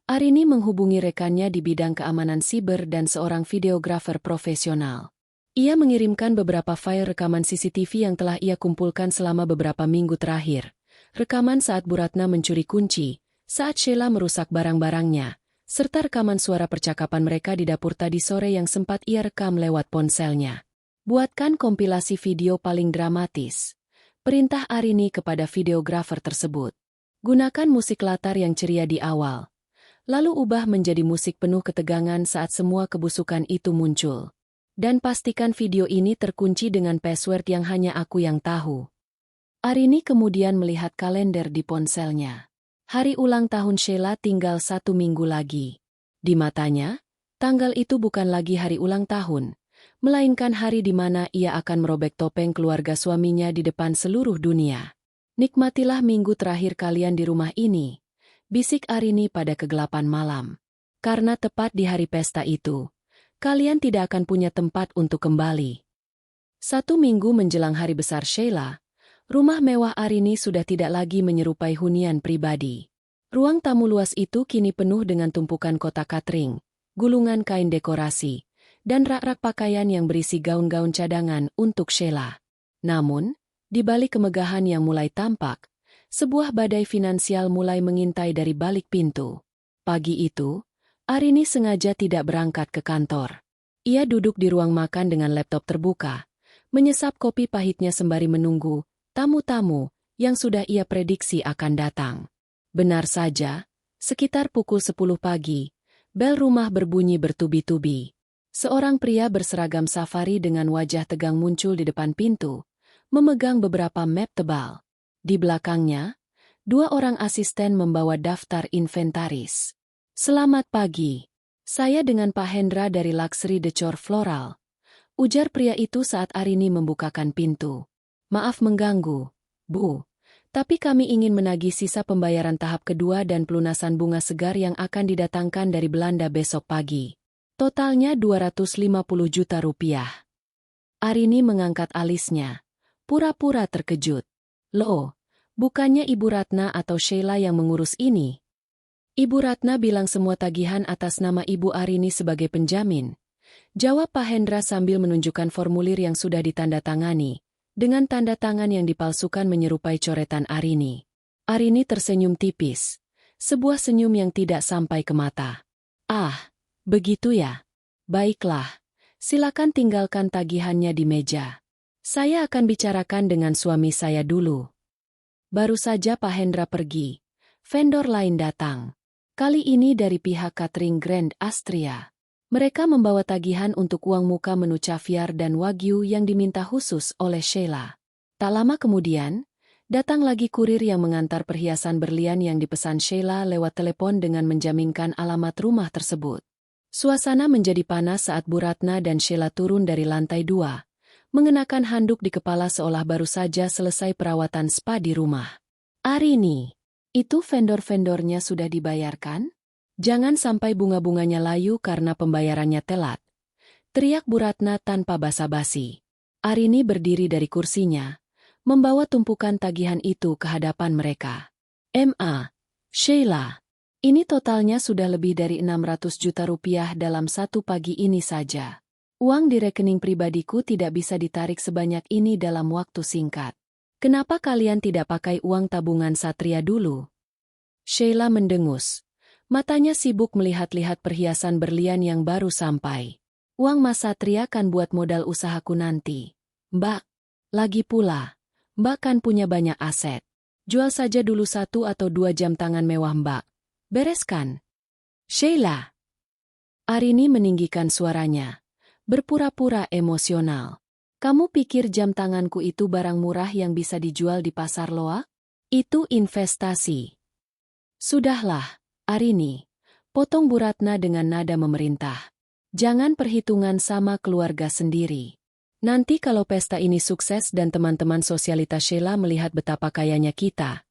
Arini menghubungi rekannya di bidang keamanan siber dan seorang videografer profesional. Ia mengirimkan beberapa file rekaman CCTV yang telah ia kumpulkan selama beberapa minggu terakhir. Rekaman saat Bu Ratna mencuri kunci, saat Sheila merusak barang-barangnya, serta rekaman suara percakapan mereka di dapur tadi sore yang sempat ia rekam lewat ponselnya. Buatkan kompilasi video paling dramatis. Perintah Arini kepada videografer tersebut. Gunakan musik latar yang ceria di awal. Lalu ubah menjadi musik penuh ketegangan saat semua kebusukan itu muncul. Dan pastikan video ini terkunci dengan password yang hanya aku yang tahu. Arini kemudian melihat kalender di ponselnya. Hari ulang tahun Sheila tinggal 1 minggu lagi. Di matanya, tanggal itu bukan lagi hari ulang tahun, melainkan hari di mana ia akan merobek topeng keluarga suaminya di depan seluruh dunia. Nikmatilah minggu terakhir kalian di rumah ini, bisik Arini pada kegelapan malam. Karena tepat di hari pesta itu, kalian tidak akan punya tempat untuk kembali. 1 minggu menjelang hari besar Sheila, rumah mewah Arini sudah tidak lagi menyerupai hunian pribadi. Ruang tamu luas itu kini penuh dengan tumpukan kotak catering, gulungan kain dekorasi, dan rak-rak pakaian yang berisi gaun-gaun cadangan untuk Sheila. Namun, di balik kemegahan yang mulai tampak, sebuah badai finansial mulai mengintai dari balik pintu. Pagi itu, Arini sengaja tidak berangkat ke kantor. Ia duduk di ruang makan dengan laptop terbuka, menyesap kopi pahitnya sembari menunggu tamu-tamu yang sudah ia prediksi akan datang. Benar saja, sekitar pukul 10 pagi, bel rumah berbunyi bertubi-tubi. Seorang pria berseragam safari dengan wajah tegang muncul di depan pintu, memegang beberapa map tebal. Di belakangnya, Dua orang asisten membawa daftar inventaris. Selamat pagi. Saya dengan Pak Hendra dari Luxury Decor Floral. Ujar pria itu saat Arini membukakan pintu. Maaf mengganggu, Bu. Tapi kami ingin menagih sisa pembayaran tahap kedua dan pelunasan bunga segar yang akan didatangkan dari Belanda besok pagi. Totalnya 250 juta rupiah. Arini mengangkat alisnya. Pura-pura terkejut. Loh, bukannya Ibu Ratna atau Sheila yang mengurus ini? Ibu Ratna bilang semua tagihan atas nama Ibu Arini sebagai penjamin. Jawab Pak Hendra sambil menunjukkan formulir yang sudah ditandatangani, dengan tanda tangan yang dipalsukan menyerupai coretan Arini. Arini tersenyum tipis, sebuah senyum yang tidak sampai ke mata. Ah, begitu ya. Baiklah, silakan tinggalkan tagihannya di meja. Saya akan bicarakan dengan suami saya dulu. Baru saja Pak Hendra pergi, vendor lain datang. Kali ini dari pihak catering Grand Astria. Mereka membawa tagihan untuk uang muka menu caviar dan wagyu yang diminta khusus oleh Sheila. Tak lama kemudian, datang lagi kurir yang mengantar perhiasan berlian yang dipesan Sheila lewat telepon dengan menjaminkan alamat rumah tersebut. Suasana menjadi panas saat Bu Ratna dan Sheila turun dari lantai 2, mengenakan handuk di kepala seolah baru saja selesai perawatan spa di rumah. Arini, itu vendor-vendornya sudah dibayarkan? Jangan sampai bunga-bunganya layu karena pembayarannya telat. Teriak Bu Ratna tanpa basa-basi. Arini berdiri dari kursinya, membawa tumpukan tagihan itu ke hadapan mereka. Sheila, ini totalnya sudah lebih dari 600 juta rupiah dalam satu pagi ini saja. Uang di rekening pribadiku tidak bisa ditarik sebanyak ini dalam waktu singkat. Kenapa kalian tidak pakai uang tabungan Satria dulu? Sheila mendengus. Matanya sibuk melihat-lihat perhiasan berlian yang baru sampai. Uang Mas Satria kan buat modal usahaku nanti. Mbak, lagi pula, Mbak kan punya banyak aset. Jual saja dulu 1 atau 2 jam tangan mewah Mbak. Bereskan. Sheila. Arini meninggikan suaranya, berpura-pura emosional. Kamu pikir jam tanganku itu barang murah yang bisa dijual di pasar loak? Itu investasi. Sudahlah, Arini, potong Bu Ratna dengan nada memerintah. Jangan perhitungan sama keluarga sendiri. Nanti kalau pesta ini sukses dan teman-teman sosialitas Sheila melihat betapa kayanya kita,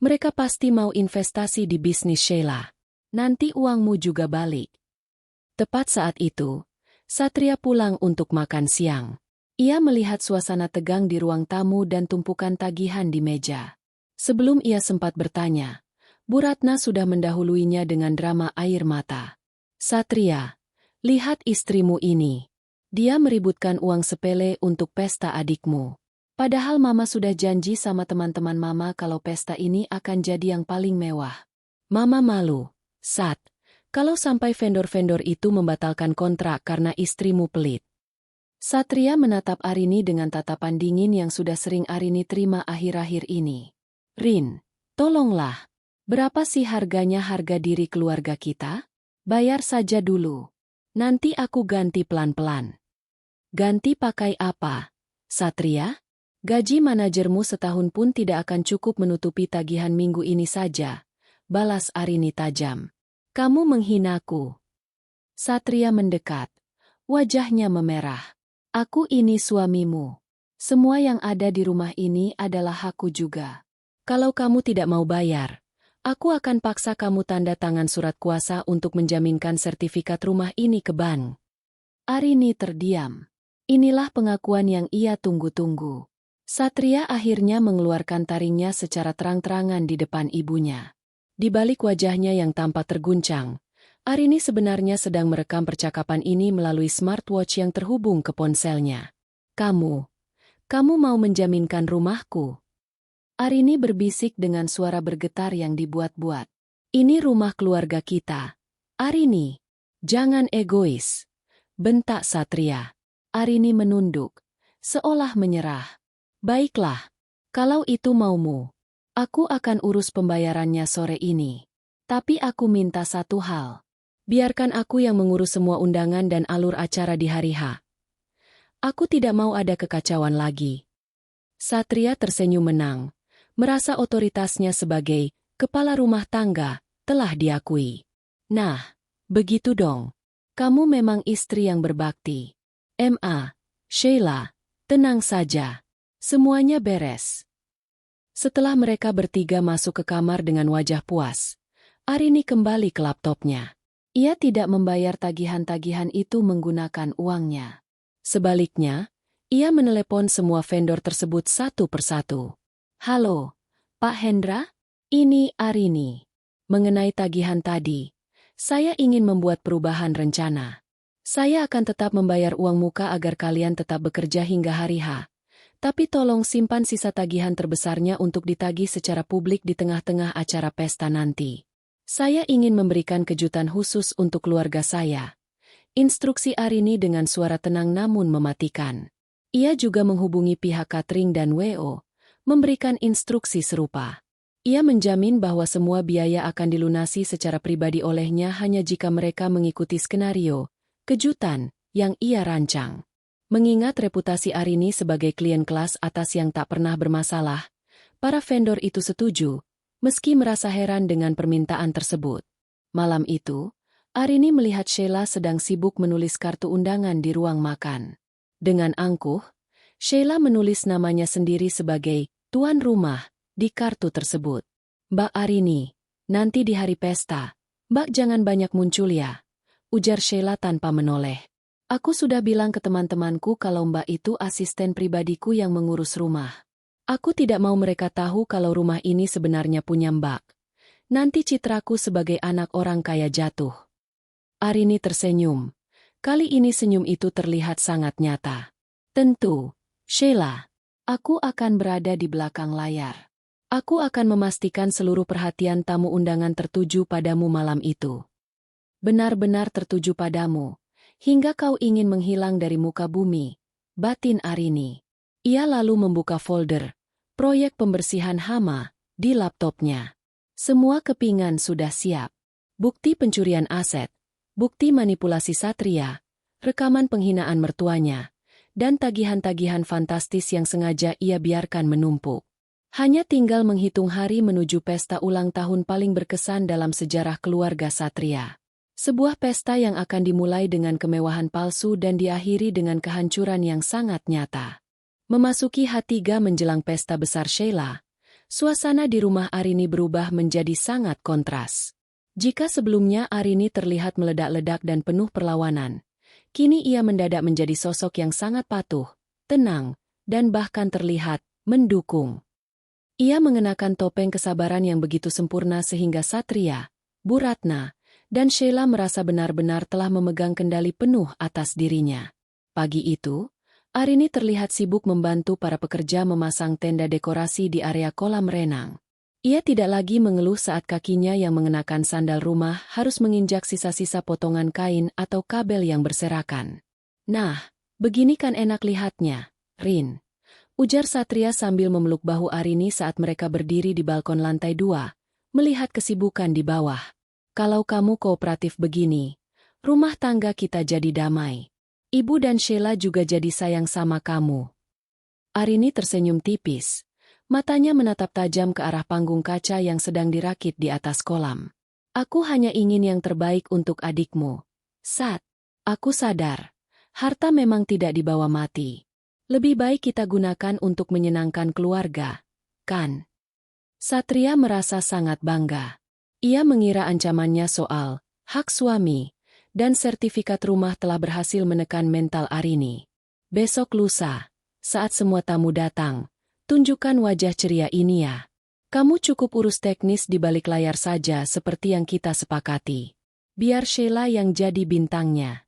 mereka pasti mau investasi di bisnis Sheila. Nanti uangmu juga balik. Tepat saat itu, Satria pulang untuk makan siang. Ia melihat suasana tegang di ruang tamu dan tumpukan tagihan di meja. Sebelum ia sempat bertanya, Bu Ratna sudah mendahuluinya dengan drama air mata. Satria, lihat istrimu ini. Dia meributkan uang sepele untuk pesta adikmu. Padahal Mama sudah janji sama teman-teman Mama kalau pesta ini akan jadi yang paling mewah. Mama malu, Sat, kalau sampai vendor-vendor itu membatalkan kontrak karena istrimu pelit. Satria menatap Arini dengan tatapan dingin yang sudah sering Arini terima akhir-akhir ini. Rin, tolonglah. Berapa sih harganya harga diri keluarga kita? Bayar saja dulu. Nanti aku ganti pelan-pelan. Ganti pakai apa? Satria? Gaji manajermu setahun pun tidak akan cukup menutupi tagihan minggu ini saja. Balas Arini tajam. Kamu menghinaku. Satria mendekat. Wajahnya memerah. Aku ini suamimu. Semua yang ada di rumah ini adalah hakku juga. Kalau kamu tidak mau bayar, aku akan paksa kamu tanda tangan surat kuasa untuk menjaminkan sertifikat rumah ini ke bank. Arini terdiam. Inilah pengakuan yang ia tunggu-tunggu. Satria akhirnya mengeluarkan taringnya secara terang-terangan di depan ibunya. Di balik wajahnya yang tampak terguncang, Arini sebenarnya sedang merekam percakapan ini melalui smartwatch yang terhubung ke ponselnya. Kamu mau menjaminkan rumahku? Arini berbisik dengan suara bergetar yang dibuat-buat. Ini rumah keluarga kita. Arini, jangan egois. Bentak Satria. Arini menunduk, seolah menyerah. Baiklah, kalau itu maumu, aku akan urus pembayarannya sore ini. Tapi aku minta satu hal. Biarkan aku yang mengurus semua undangan dan alur acara di hari H. Aku tidak mau ada kekacauan lagi. Satria tersenyum menang. merasa otoritasnya sebagai kepala rumah tangga telah diakui. Nah, begitu dong. Kamu memang istri yang berbakti. Sheila, tenang saja. Semuanya beres. Setelah mereka bertiga masuk ke kamar dengan wajah puas, Arini kembali ke laptopnya. Ia tidak membayar tagihan-tagihan itu menggunakan uangnya. Sebaliknya, ia menelepon semua vendor tersebut satu persatu. Halo, Pak Hendra? Ini Arini. Mengenai tagihan tadi, saya ingin membuat perubahan rencana. Saya akan tetap membayar uang muka agar kalian tetap bekerja hingga hari H. Tapi tolong simpan sisa tagihan terbesarnya untuk ditagih secara publik di tengah-tengah acara pesta nanti. Saya ingin memberikan kejutan khusus untuk keluarga saya. Instruksi Arini dengan suara tenang namun mematikan. Ia juga menghubungi pihak catering dan WO, memberikan instruksi serupa. Ia menjamin bahwa semua biaya akan dilunasi secara pribadi olehnya hanya jika mereka mengikuti skenario kejutan yang ia rancang. Mengingat reputasi Arini sebagai klien kelas atas yang tak pernah bermasalah, para vendor itu setuju, meski merasa heran dengan permintaan tersebut. Malam itu, Arini melihat Sheila sedang sibuk menulis kartu undangan di ruang makan. Dengan angkuh, Sheila menulis namanya sendiri sebagai tuan rumah di kartu tersebut. Mbak Arini, nanti di hari pesta, Mbak jangan banyak muncul ya, ujar Sheila tanpa menoleh. Aku sudah bilang ke teman-temanku kalau Mbak itu asisten pribadiku yang mengurus rumah. Aku tidak mau mereka tahu kalau rumah ini sebenarnya punya Mbak. Nanti citraku sebagai anak orang kaya jatuh. Arini tersenyum. Kali ini senyum itu terlihat sangat nyata. Tentu, Sheila. Aku akan berada di belakang layar. Aku akan memastikan seluruh perhatian tamu undangan tertuju padamu malam itu. Benar-benar tertuju padamu. Hingga kau ingin menghilang dari muka bumi, batin Arini. Ia lalu membuka folder proyek pembersihan hama di laptopnya. Semua kepingan sudah siap. Bukti pencurian aset, bukti manipulasi Satria, rekaman penghinaan mertuanya, dan tagihan-tagihan fantastis yang sengaja ia biarkan menumpuk. Hanya tinggal menghitung hari menuju pesta ulang tahun paling berkesan dalam sejarah keluarga Satria. Sebuah pesta yang akan dimulai dengan kemewahan palsu dan diakhiri dengan kehancuran yang sangat nyata. Memasuki H3 menjelang pesta besar Sheila, suasana di rumah Arini berubah menjadi sangat kontras. Jika sebelumnya Arini terlihat meledak-ledak dan penuh perlawanan, kini ia mendadak menjadi sosok yang sangat patuh, tenang, dan bahkan terlihat mendukung. Ia mengenakan topeng kesabaran yang begitu sempurna sehingga Satria, Bu Ratna, dan Sheila merasa benar-benar telah memegang kendali penuh atas dirinya. Pagi itu, Arini terlihat sibuk membantu para pekerja memasang tenda dekorasi di area kolam renang. Ia tidak lagi mengeluh saat kakinya yang mengenakan sandal rumah harus menginjak sisa-sisa potongan kain atau kabel yang berserakan. Nah, begini kan enak lihatnya, Rin. Ujar Satria sambil memeluk bahu Arini saat mereka berdiri di balkon lantai 2, melihat kesibukan di bawah. Kalau kamu kooperatif begini, rumah tangga kita jadi damai. Ibu dan Sheila juga jadi sayang sama kamu. Arini tersenyum tipis. Matanya menatap tajam ke arah panggung kaca yang sedang dirakit di atas kolam. Aku hanya ingin yang terbaik untuk adikmu. Sat, aku sadar. Harta memang tidak dibawa mati. Lebih baik kita gunakan untuk menyenangkan keluarga, kan? Satria merasa sangat bangga. Ia mengira ancamannya soal hak suami dan sertifikat rumah telah berhasil menekan mental Arini. Besok lusa, saat semua tamu datang, tunjukkan wajah ceria ini ya. Kamu cukup urus teknis di balik layar saja seperti yang kita sepakati. Biar Sheila yang jadi bintangnya.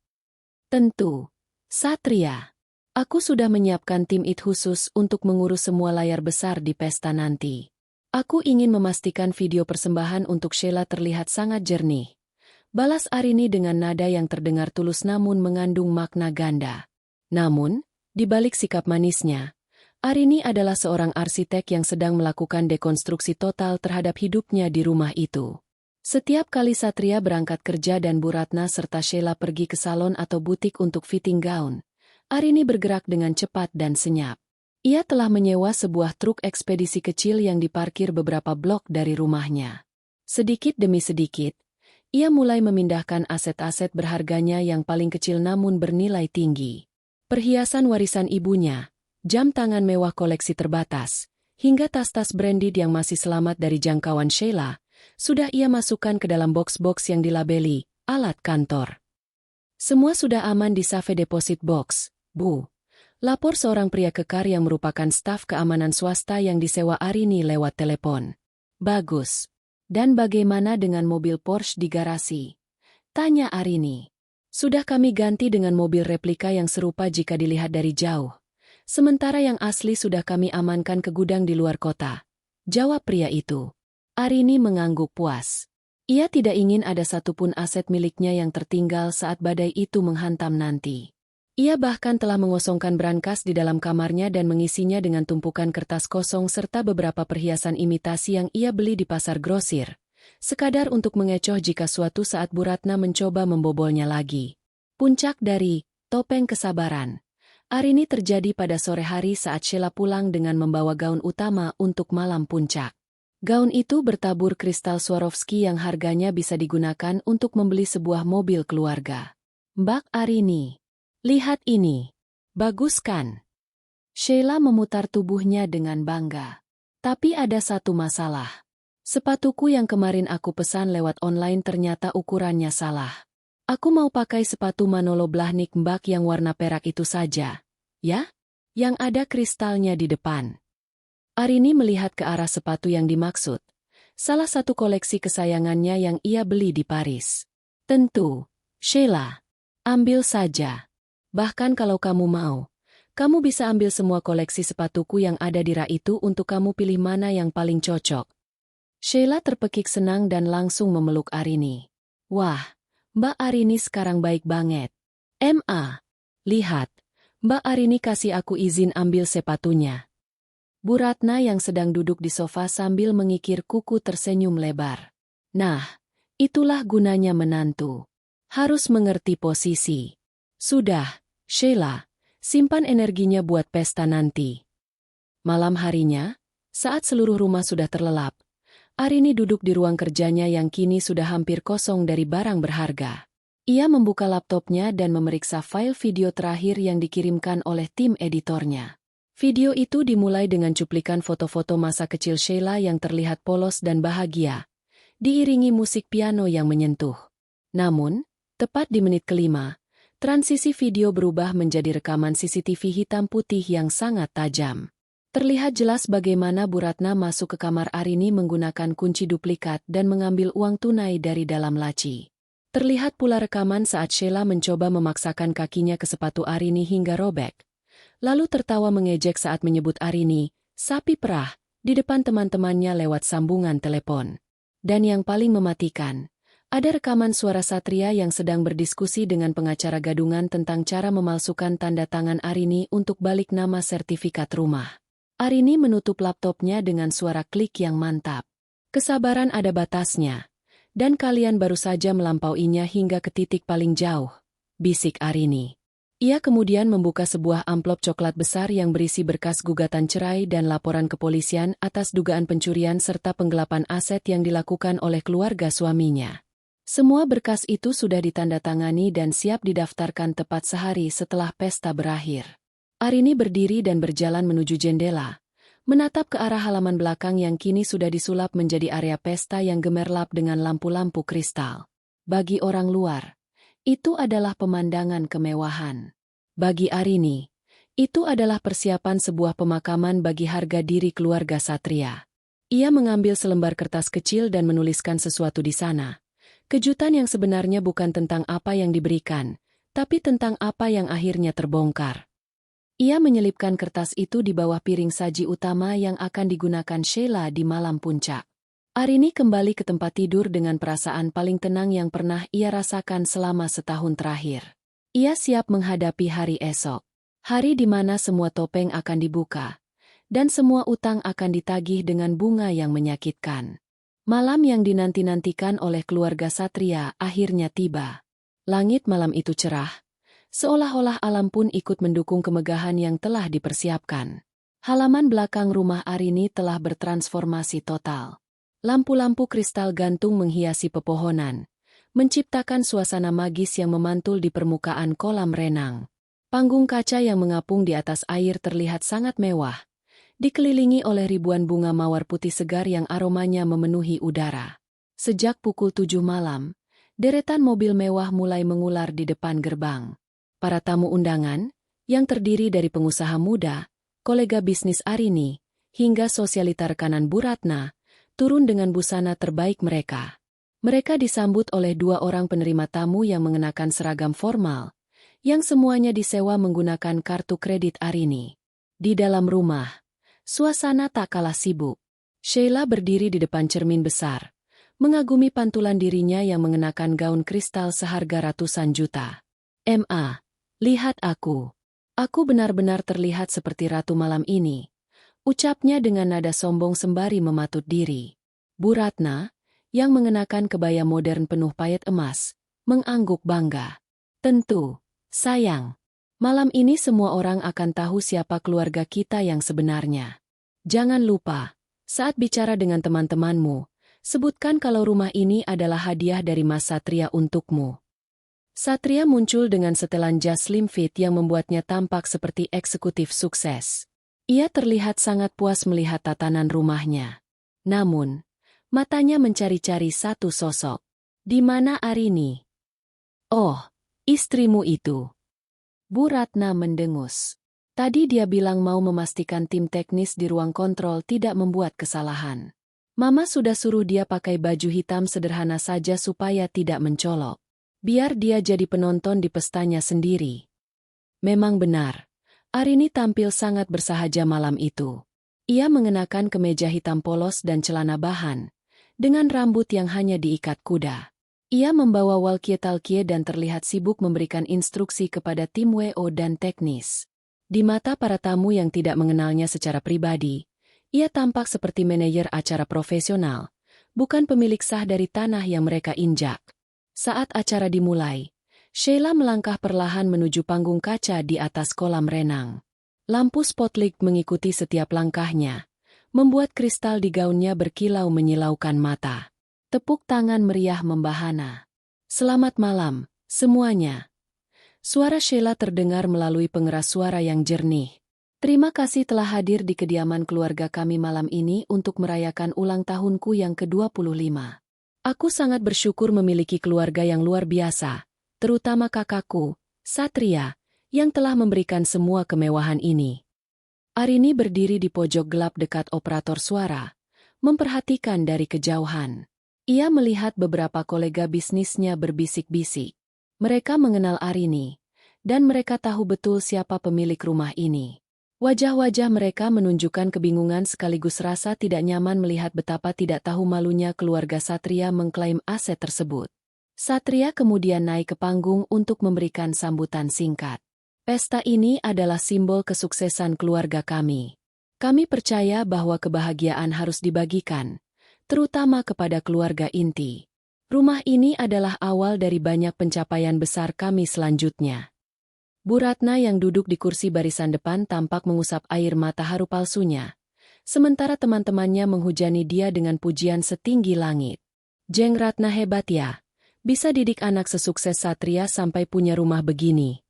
Tentu, Satria. Aku sudah menyiapkan tim IT khusus untuk mengurus semua layar besar di pesta nanti. Aku ingin memastikan video persembahan untuk Sheila terlihat sangat jernih. Balas Arini dengan nada yang terdengar tulus namun mengandung makna ganda. Namun, di balik sikap manisnya, Arini adalah seorang arsitek yang sedang melakukan dekonstruksi total terhadap hidupnya di rumah itu. Setiap kali Satria berangkat kerja dan Bu Ratna serta Sheila pergi ke salon atau butik untuk fitting gaun, Arini bergerak dengan cepat dan senyap. Ia telah menyewa sebuah truk ekspedisi kecil yang diparkir beberapa blok dari rumahnya. Sedikit demi sedikit, ia mulai memindahkan aset-aset berharganya yang paling kecil namun bernilai tinggi. Perhiasan warisan ibunya, jam tangan mewah koleksi terbatas, hingga tas-tas branded yang masih selamat dari jangkauan Sheila, sudah ia masukkan ke dalam box-box yang dilabeli alat kantor. Semua sudah aman di safe deposit box, Bu. Lapor seorang pria kekar yang merupakan staf keamanan swasta yang disewa Arini lewat telepon. Bagus. Dan bagaimana dengan mobil Porsche di garasi? Tanya Arini. Sudah kami ganti dengan mobil replika yang serupa jika dilihat dari jauh. Sementara yang asli sudah kami amankan ke gudang di luar kota. Jawab pria itu. Arini mengangguk puas. Ia tidak ingin ada satupun aset miliknya yang tertinggal saat badai itu menghantam nanti. Ia bahkan telah mengosongkan brankas di dalam kamarnya dan mengisinya dengan tumpukan kertas kosong serta beberapa perhiasan imitasi yang ia beli di pasar grosir, sekadar untuk mengecoh jika suatu saat Bu Ratna mencoba membobolnya lagi. Puncak dari topeng kesabaran Arini terjadi pada sore hari saat Sheila pulang dengan membawa gaun utama untuk malam puncak. Gaun itu bertabur kristal Swarovski yang harganya bisa digunakan untuk membeli sebuah mobil keluarga. Mbak Arini, lihat ini. Bagus kan? Sheila memutar tubuhnya dengan bangga. Tapi ada satu masalah. Sepatuku yang kemarin aku pesan lewat online ternyata ukurannya salah. Aku mau pakai sepatu Manolo Blahnik Mbak yang warna perak itu saja. Ya? Yang ada kristalnya di depan. Arini melihat ke arah sepatu yang dimaksud. Salah satu koleksi kesayangannya yang ia beli di Paris. Tentu. Sheila. Ambil saja. Bahkan kalau kamu mau, kamu bisa ambil semua koleksi sepatuku yang ada di rak itu untuk kamu pilih mana yang paling cocok. Sheila terpekik senang dan langsung memeluk Arini. Wah, Mbak Arini sekarang baik banget. Lihat, Mbak Arini kasih aku izin ambil sepatunya. Bu Ratna yang sedang duduk di sofa sambil mengikir kuku tersenyum lebar. Nah, itulah gunanya menantu. Harus mengerti posisi. Sudah. Sheila, simpan energinya buat pesta nanti. Malam harinya, saat seluruh rumah sudah terlelap, Arini duduk di ruang kerjanya yang kini sudah hampir kosong dari barang berharga. Ia membuka laptopnya dan memeriksa file video terakhir yang dikirimkan oleh tim editornya. Video itu dimulai dengan cuplikan foto-foto masa kecil Sheila yang terlihat polos dan bahagia, diiringi musik piano yang menyentuh. Namun, tepat di menit kelima, transisi video berubah menjadi rekaman CCTV hitam putih yang sangat tajam. Terlihat jelas bagaimana Bu Ratna masuk ke kamar Arini menggunakan kunci duplikat dan mengambil uang tunai dari dalam laci. Terlihat pula rekaman saat Sheila mencoba memaksakan kakinya ke sepatu Arini hingga robek. Lalu tertawa mengejek saat menyebut Arini, sapi perah, di depan teman-temannya lewat sambungan telepon. Dan yang paling mematikan, ada rekaman suara Satria yang sedang berdiskusi dengan pengacara gadungan tentang cara memalsukan tanda tangan Arini untuk balik nama sertifikat rumah. Arini menutup laptopnya dengan suara klik yang mantap. Kesabaran ada batasnya, dan kalian baru saja melampauinya hingga ke titik paling jauh, bisik Arini. Ia kemudian membuka sebuah amplop coklat besar yang berisi berkas gugatan cerai dan laporan kepolisian atas dugaan pencurian serta penggelapan aset yang dilakukan oleh keluarga suaminya. Semua berkas itu sudah ditandatangani dan siap didaftarkan tepat sehari setelah pesta berakhir. Arini berdiri dan berjalan menuju jendela, menatap ke arah halaman belakang yang kini sudah disulap menjadi area pesta yang gemerlap dengan lampu-lampu kristal. Bagi orang luar, itu adalah pemandangan kemewahan. Bagi Arini, itu adalah persiapan sebuah pemakaman bagi harga diri keluarga Satria. Ia mengambil selembar kertas kecil dan menuliskan sesuatu di sana. Kejutan yang sebenarnya bukan tentang apa yang diberikan, tapi tentang apa yang akhirnya terbongkar. Ia menyelipkan kertas itu di bawah piring saji utama yang akan digunakan Sheila di malam puncak. Arini kembali ke tempat tidur dengan perasaan paling tenang yang pernah ia rasakan selama setahun terakhir. Ia siap menghadapi hari esok. Hari di mana semua topeng akan dibuka, dan semua utang akan ditagih dengan bunga yang menyakitkan. Malam yang dinanti-nantikan oleh keluarga Satria akhirnya tiba. Langit malam itu cerah, seolah-olah alam pun ikut mendukung kemegahan yang telah dipersiapkan. Halaman belakang rumah Arini telah bertransformasi total. Lampu-lampu kristal gantung menghiasi pepohonan, menciptakan suasana magis yang memantul di permukaan kolam renang. Panggung kaca yang mengapung di atas air terlihat sangat mewah, dikelilingi oleh ribuan bunga mawar putih segar yang aromanya memenuhi udara. Sejak pukul 7 malam, deretan mobil mewah mulai mengular di depan gerbang. Para tamu undangan, yang terdiri dari pengusaha muda, kolega bisnis Arini, hingga sosialita rekanan Bu Ratna, turun dengan busana terbaik mereka. Mereka disambut oleh 2 orang penerima tamu yang mengenakan seragam formal, yang semuanya disewa menggunakan kartu kredit Arini. Di dalam rumah, suasana tak kalah sibuk. Sheila berdiri di depan cermin besar, mengagumi pantulan dirinya yang mengenakan gaun kristal seharga ratusan juta. "Ma, lihat aku. Aku benar-benar terlihat seperti ratu malam ini," ucapnya dengan nada sombong sembari mematut diri. Bu Ratna, yang mengenakan kebaya modern penuh paet emas, mengangguk bangga. "Tentu, sayang. Malam ini semua orang akan tahu siapa keluarga kita yang sebenarnya. Jangan lupa, saat bicara dengan teman-temanmu, sebutkan kalau rumah ini adalah hadiah dari Mas Satria untukmu." Satria muncul dengan setelan jas slim fit yang membuatnya tampak seperti eksekutif sukses. Ia terlihat sangat puas melihat tatanan rumahnya. Namun, matanya mencari-cari satu sosok. "Di mana Arini?" "Oh, istrimu itu." Bu Ratna mendengus. Tadi dia bilang mau memastikan tim teknis di ruang kontrol tidak membuat kesalahan. Mama sudah suruh dia pakai baju hitam sederhana saja supaya tidak mencolok. Biar dia jadi penonton di pestanya sendiri. Memang benar, Arini tampil sangat bersahaja malam itu. Ia mengenakan kemeja hitam polos dan celana bahan, dengan rambut yang hanya diikat kuda. Ia membawa walkie-talkie dan terlihat sibuk memberikan instruksi kepada tim WO dan teknis. Di mata para tamu yang tidak mengenalnya secara pribadi, ia tampak seperti manajer acara profesional, bukan pemilik sah dari tanah yang mereka injak. Saat acara dimulai, Sheila melangkah perlahan menuju panggung kaca di atas kolam renang. Lampu spotlight mengikuti setiap langkahnya, membuat kristal di gaunnya berkilau menyilaukan mata. Tepuk tangan meriah membahana. "Selamat malam, semuanya." Suara Sheila terdengar melalui pengeras suara yang jernih. "Terima kasih telah hadir di kediaman keluarga kami malam ini untuk merayakan ulang tahunku yang ke-25. Aku sangat bersyukur memiliki keluarga yang luar biasa, terutama kakakku, Satria, yang telah memberikan semua kemewahan ini." Arini berdiri di pojok gelap dekat operator suara, memperhatikan dari kejauhan. Ia melihat beberapa kolega bisnisnya berbisik-bisik. Mereka mengenal Arini, dan mereka tahu betul siapa pemilik rumah ini. Wajah-wajah mereka menunjukkan kebingungan sekaligus rasa tidak nyaman melihat betapa tidak tahu malunya keluarga Satria mengklaim aset tersebut. Satria kemudian naik ke panggung untuk memberikan sambutan singkat. "Pesta ini adalah simbol kesuksesan keluarga kami. Kami percaya bahwa kebahagiaan harus dibagikan, terutama kepada keluarga inti. Rumah ini adalah awal dari banyak pencapaian besar kami selanjutnya." Bu Ratna yang duduk di kursi barisan depan tampak mengusap air mata haru palsunya, sementara teman-temannya menghujani dia dengan pujian setinggi langit. "Jeng Ratna hebat ya, bisa didik anak sesukses Satria sampai punya rumah begini."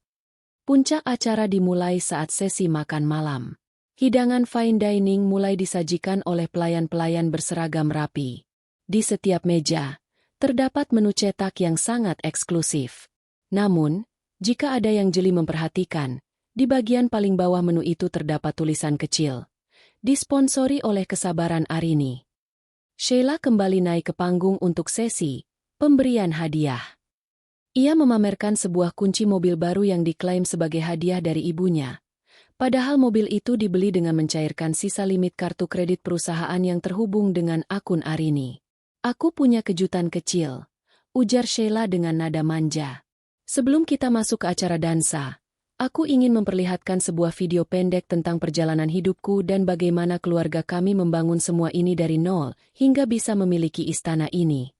Puncak acara dimulai saat sesi makan malam. Hidangan fine dining mulai disajikan oleh pelayan-pelayan berseragam rapi. Di setiap meja, terdapat menu cetak yang sangat eksklusif. Namun, jika ada yang jeli memperhatikan, di bagian paling bawah menu itu terdapat tulisan kecil. "Disponsori oleh Kesabaran Arini." Sheila kembali naik ke panggung untuk sesi pemberian hadiah. Ia memamerkan sebuah kunci mobil baru yang diklaim sebagai hadiah dari ibunya. Padahal mobil itu dibeli dengan mencairkan sisa limit kartu kredit perusahaan yang terhubung dengan akun Arini. "Aku punya kejutan kecil," ujar Sheila dengan nada manja. "Sebelum kita masuk ke acara dansa, aku ingin memperlihatkan sebuah video pendek tentang perjalanan hidupku dan bagaimana keluarga kami membangun semua ini dari nol hingga bisa memiliki istana ini."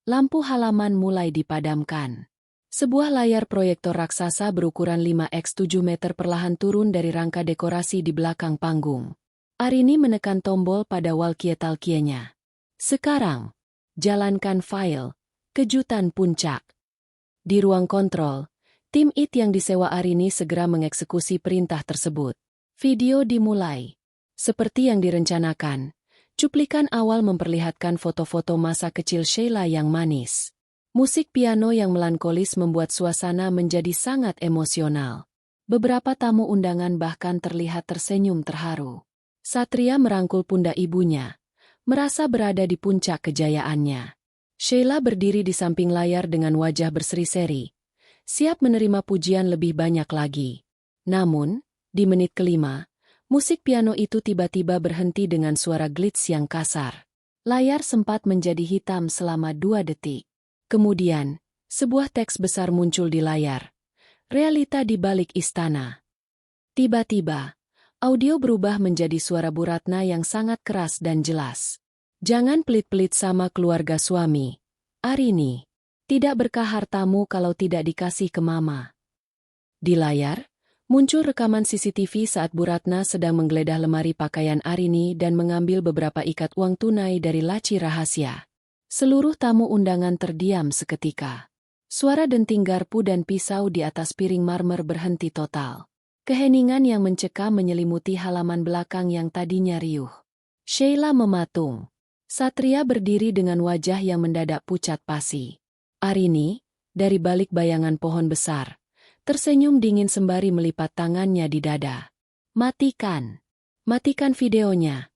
Lampu halaman mulai dipadamkan. Sebuah layar proyektor raksasa berukuran 5x7 meter perlahan turun dari rangka dekorasi di belakang panggung. Arini menekan tombol pada walkie-talkie-nya. Sekarang, jalankan file, kejutan puncak. Di ruang kontrol, tim IT yang disewa Arini segera mengeksekusi perintah tersebut. Video dimulai. Seperti yang direncanakan, cuplikan awal memperlihatkan foto-foto masa kecil Sheila yang manis. Musik piano yang melankolis membuat suasana menjadi sangat emosional. Beberapa tamu undangan bahkan terlihat tersenyum terharu. Satria merangkul pundak ibunya, merasa berada di puncak kejayaannya. Sheila berdiri di samping layar dengan wajah berseri-seri, siap menerima pujian lebih banyak lagi. Namun, di menit kelima, musik piano itu tiba-tiba berhenti dengan suara glitch yang kasar. Layar sempat menjadi hitam selama 2 detik. Kemudian, sebuah teks besar muncul di layar. Realita di balik istana. Tiba-tiba, audio berubah menjadi suara Bu Ratna yang sangat keras dan jelas. Jangan pelit-pelit sama keluarga suami. Arini, tidak berkah hartamu kalau tidak dikasih ke mama. Di layar, muncul rekaman CCTV saat Bu Ratna sedang menggeledah lemari pakaian Arini dan mengambil beberapa ikat uang tunai dari laci rahasia. Seluruh tamu undangan terdiam seketika. Suara denting garpu dan pisau di atas piring marmer berhenti total. Keheningan yang mencekam menyelimuti halaman belakang yang tadinya riuh. Sheila mematung. Satria berdiri dengan wajah yang mendadak pucat pasi. Arini, dari balik bayangan pohon besar, tersenyum dingin sembari melipat tangannya di dada. Matikan! Matikan videonya!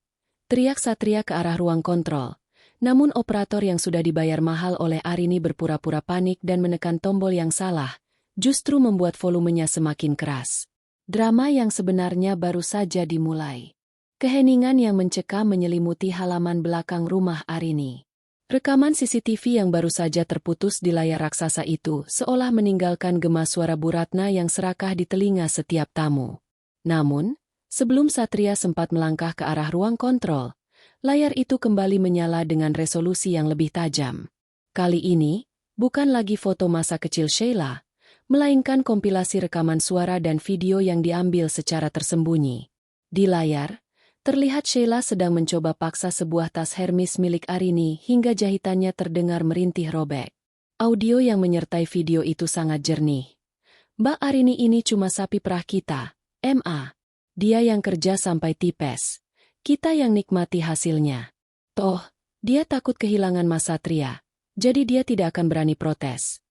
Teriak Satria ke arah ruang kontrol. Namun operator yang sudah dibayar mahal oleh Arini berpura-pura panik dan menekan tombol yang salah, justru membuat volumenya semakin keras. Drama yang sebenarnya baru saja dimulai. Keheningan yang mencekam menyelimuti halaman belakang rumah Arini. Rekaman CCTV yang baru saja terputus di layar raksasa itu seolah meninggalkan gema suara Bu Ratna yang serakah di telinga setiap tamu. Namun, sebelum Satria sempat melangkah ke arah ruang kontrol, layar itu kembali menyala dengan resolusi yang lebih tajam. Kali ini, bukan lagi foto masa kecil Sheila, melainkan kompilasi rekaman suara dan video yang diambil secara tersembunyi. Di layar, terlihat Sheila sedang mencoba paksa sebuah tas Hermes milik Arini hingga jahitannya terdengar merintih robek. Audio yang menyertai video itu sangat jernih. Mbak Arini ini cuma sapi perah kita, MA. Dia yang kerja sampai tipes. Kita yang nikmati hasilnya. Toh, dia takut kehilangan Mas Satria, jadi dia tidak akan berani protes.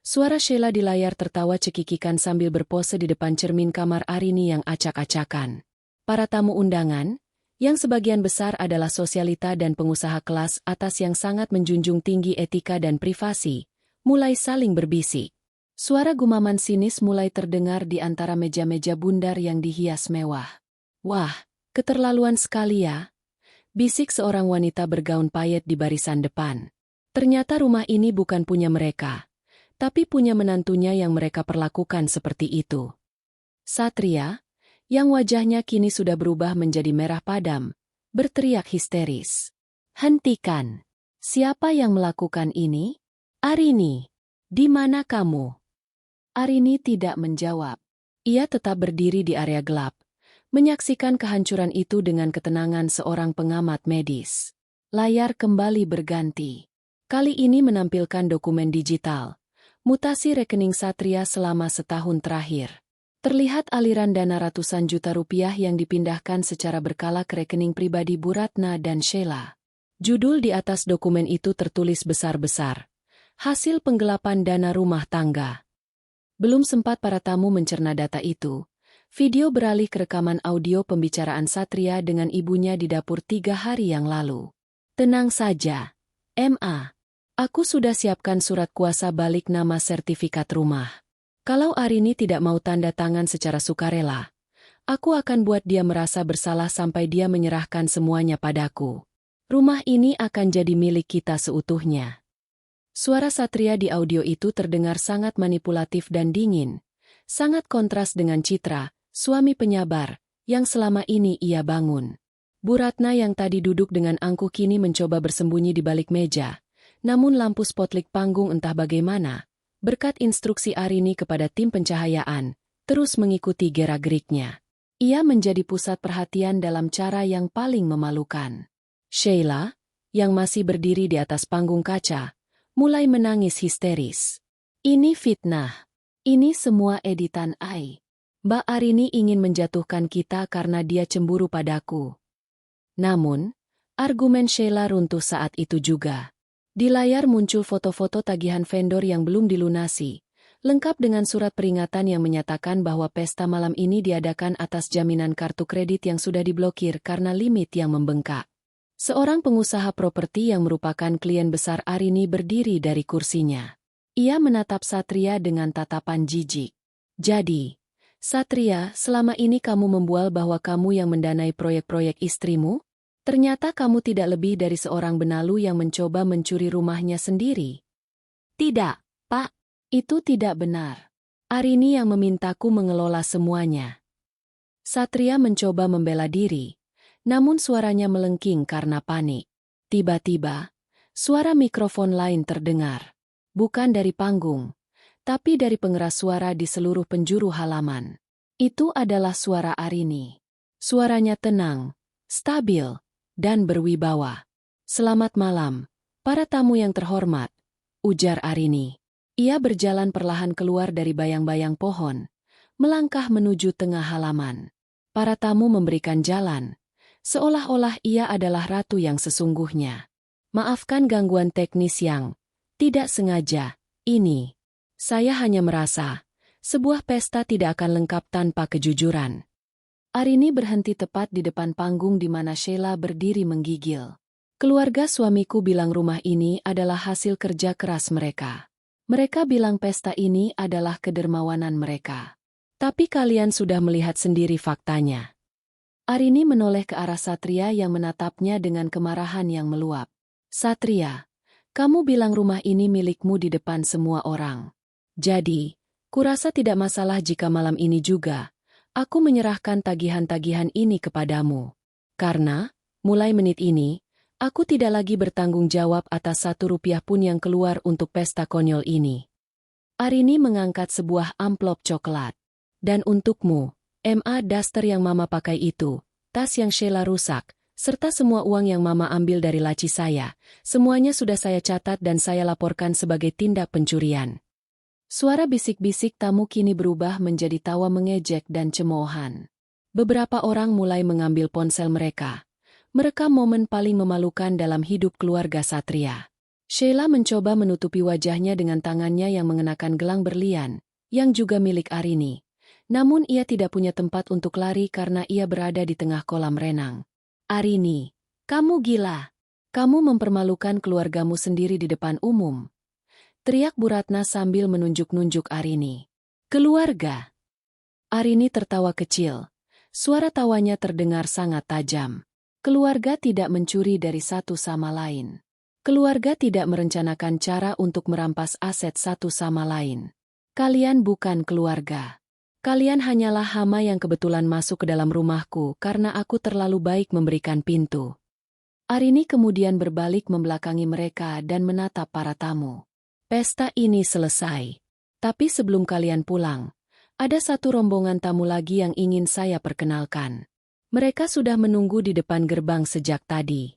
Suara Sheila di layar tertawa cekikikan sambil berpose di depan cermin kamar Arini yang acak-acakan. Para tamu undangan, yang sebagian besar adalah sosialita dan pengusaha kelas atas yang sangat menjunjung tinggi etika dan privasi, mulai saling berbisik. Suara gumaman sinis mulai terdengar di antara meja-meja bundar yang dihias mewah. Wah, keterlaluan sekali ya, bisik seorang wanita bergaun payet di barisan depan. Ternyata rumah ini bukan punya mereka, tapi punya menantunya yang mereka perlakukan seperti itu. Satria, yang wajahnya kini sudah berubah menjadi merah padam, berteriak histeris. Hentikan! Siapa yang melakukan ini? Arini, di mana kamu? Arini tidak menjawab. Ia tetap berdiri di area gelap, menyaksikan kehancuran itu dengan ketenangan seorang pengamat medis. Layar kembali berganti. Kali ini menampilkan dokumen digital. Mutasi rekening Satria selama setahun terakhir. Terlihat aliran dana ratusan juta rupiah yang dipindahkan secara berkala ke rekening pribadi Bu Ratna dan Sheila. Judul di atas dokumen itu tertulis besar-besar. Hasil penggelapan dana rumah tangga. Belum sempat para tamu mencerna data itu, video beralih ke rekaman audio pembicaraan Satria dengan ibunya di dapur 3 hari yang lalu. Tenang saja, MA. Aku sudah siapkan surat kuasa balik nama sertifikat rumah. Kalau Arini tidak mau tanda tangan secara sukarela, aku akan buat dia merasa bersalah sampai dia menyerahkan semuanya padaku. Rumah ini akan jadi milik kita seutuhnya. Suara Satria di audio itu terdengar sangat manipulatif dan dingin, sangat kontras dengan Citra, suami penyabar, yang selama ini ia bangun. Bu Ratna yang tadi duduk dengan angkuh kini mencoba bersembunyi di balik meja. Namun lampu spotlight panggung entah bagaimana, Berkat instruksi Arini kepada tim pencahayaan, terus mengikuti gerak-geriknya. Ia menjadi pusat perhatian dalam cara yang paling memalukan. Sheila, yang masih berdiri di atas panggung kaca, mulai menangis histeris. Ini fitnah. Ini semua editan AI. Mbak Arini ingin menjatuhkan kita karena dia cemburu padaku. Namun, argumen Sheila runtuh saat itu juga. Di layar muncul foto-foto tagihan vendor yang belum dilunasi, lengkap dengan surat peringatan yang menyatakan bahwa pesta malam ini diadakan atas jaminan kartu kredit yang sudah diblokir karena limit yang membengkak. Seorang pengusaha properti yang merupakan klien besar Arini berdiri dari kursinya. Ia menatap Satria dengan tatapan jijik. Jadi, Satria, selama ini kamu membual bahwa kamu yang mendanai proyek-proyek istrimu? Ternyata kamu tidak lebih dari seorang benalu yang mencoba mencuri rumahnya sendiri. Tidak, Pak. Itu tidak benar. Arini yang memintaku mengelola semuanya. Satria mencoba membela diri, namun suaranya melengking karena panik. Tiba-tiba, suara mikrofon lain terdengar. Bukan dari panggung, tapi dari pengeras suara di seluruh penjuru halaman. Itu adalah suara Arini. Suaranya tenang, stabil, dan berwibawa. Selamat malam, para tamu yang terhormat, ujar Arini. Ia berjalan perlahan keluar dari bayang-bayang pohon, melangkah menuju tengah halaman. Para tamu memberikan jalan, seolah-olah ia adalah ratu yang sesungguhnya. Maafkan gangguan teknis yang tidak sengaja, ini. Saya hanya merasa, sebuah pesta tidak akan lengkap tanpa kejujuran. Arini berhenti tepat di depan panggung di mana Sheila berdiri menggigil. Keluarga suamiku bilang rumah ini adalah hasil kerja keras mereka. Mereka bilang pesta ini adalah kedermawanan mereka. Tapi kalian sudah melihat sendiri faktanya. Arini menoleh ke arah Satria yang menatapnya dengan kemarahan yang meluap. Satria, kamu bilang rumah ini milikmu di depan semua orang. Jadi, kurasa tidak masalah jika malam ini juga aku menyerahkan tagihan-tagihan ini kepadamu. Karena, mulai menit ini, aku tidak lagi bertanggung jawab atas 1 rupiah pun yang keluar untuk pesta konyol ini. Arini mengangkat sebuah amplop coklat. Dan untukmu, MA Duster yang Mama pakai itu, tas yang Sheila rusak, serta semua uang yang Mama ambil dari laci saya, semuanya sudah saya catat dan saya laporkan sebagai tindak pencurian. Suara bisik-bisik tamu kini berubah menjadi tawa mengejek dan cemoohan. Beberapa orang mulai mengambil ponsel mereka, merekam momen paling memalukan dalam hidup keluarga Satria. Sheila mencoba menutupi wajahnya dengan tangannya yang mengenakan gelang berlian, yang juga milik Arini. Namun ia tidak punya tempat untuk lari karena ia berada di tengah kolam renang. Arini, kamu gila. Kamu mempermalukan keluargamu sendiri di depan umum. Teriak Bu Ratna sambil menunjuk-nunjuk Arini. Keluarga. Arini tertawa kecil. Suara tawanya terdengar sangat tajam. Keluarga tidak mencuri dari satu sama lain. Keluarga tidak merencanakan cara untuk merampas aset satu sama lain. Kalian bukan keluarga. Kalian hanyalah hama yang kebetulan masuk ke dalam rumahku karena aku terlalu baik memberikan pintu. Arini kemudian berbalik membelakangi mereka dan menatap para tamu. Pesta ini selesai. Tapi sebelum kalian pulang, ada satu rombongan tamu lagi yang ingin saya perkenalkan. Mereka sudah menunggu di depan gerbang sejak tadi.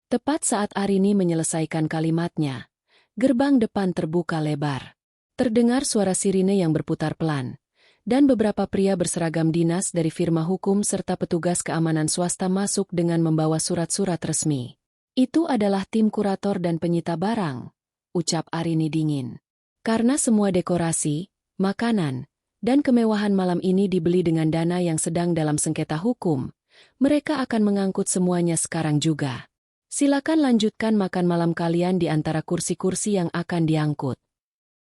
Tepat saat Arini menyelesaikan kalimatnya, gerbang depan terbuka lebar. Terdengar suara sirine yang berputar pelan, dan beberapa pria berseragam dinas dari firma hukum serta petugas keamanan swasta masuk dengan membawa surat-surat resmi. Itu adalah tim kurator dan penyita barang, ucap Arini dingin. Karena semua dekorasi, makanan, dan kemewahan malam ini dibeli dengan dana yang sedang dalam sengketa hukum, mereka akan mengangkut semuanya sekarang juga. Silakan lanjutkan makan malam kalian di antara kursi-kursi yang akan diangkut.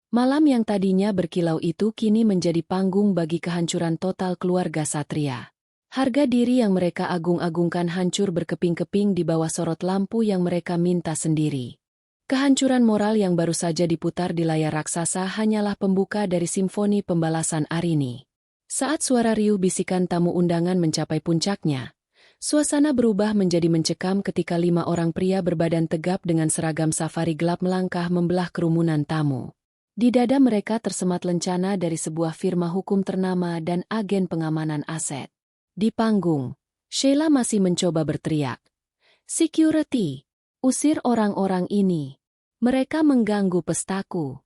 Malam yang tadinya berkilau itu kini menjadi panggung bagi kehancuran total keluarga Satria. Harga diri yang mereka agung-agungkan hancur berkeping-keping di bawah sorot lampu yang mereka minta sendiri. Kehancuran moral yang baru saja diputar di layar raksasa hanyalah pembuka dari simfoni pembalasan Arini. Saat suara riuh bisikan tamu undangan mencapai puncaknya, suasana berubah menjadi mencekam ketika 5 orang pria berbadan tegap dengan seragam safari gelap melangkah membelah kerumunan tamu. Di dada mereka tersemat lencana dari sebuah firma hukum ternama dan agen pengamanan aset. Di panggung, Sheila masih mencoba berteriak, "Security! Usir orang-orang ini! Mereka mengganggu pestaku!"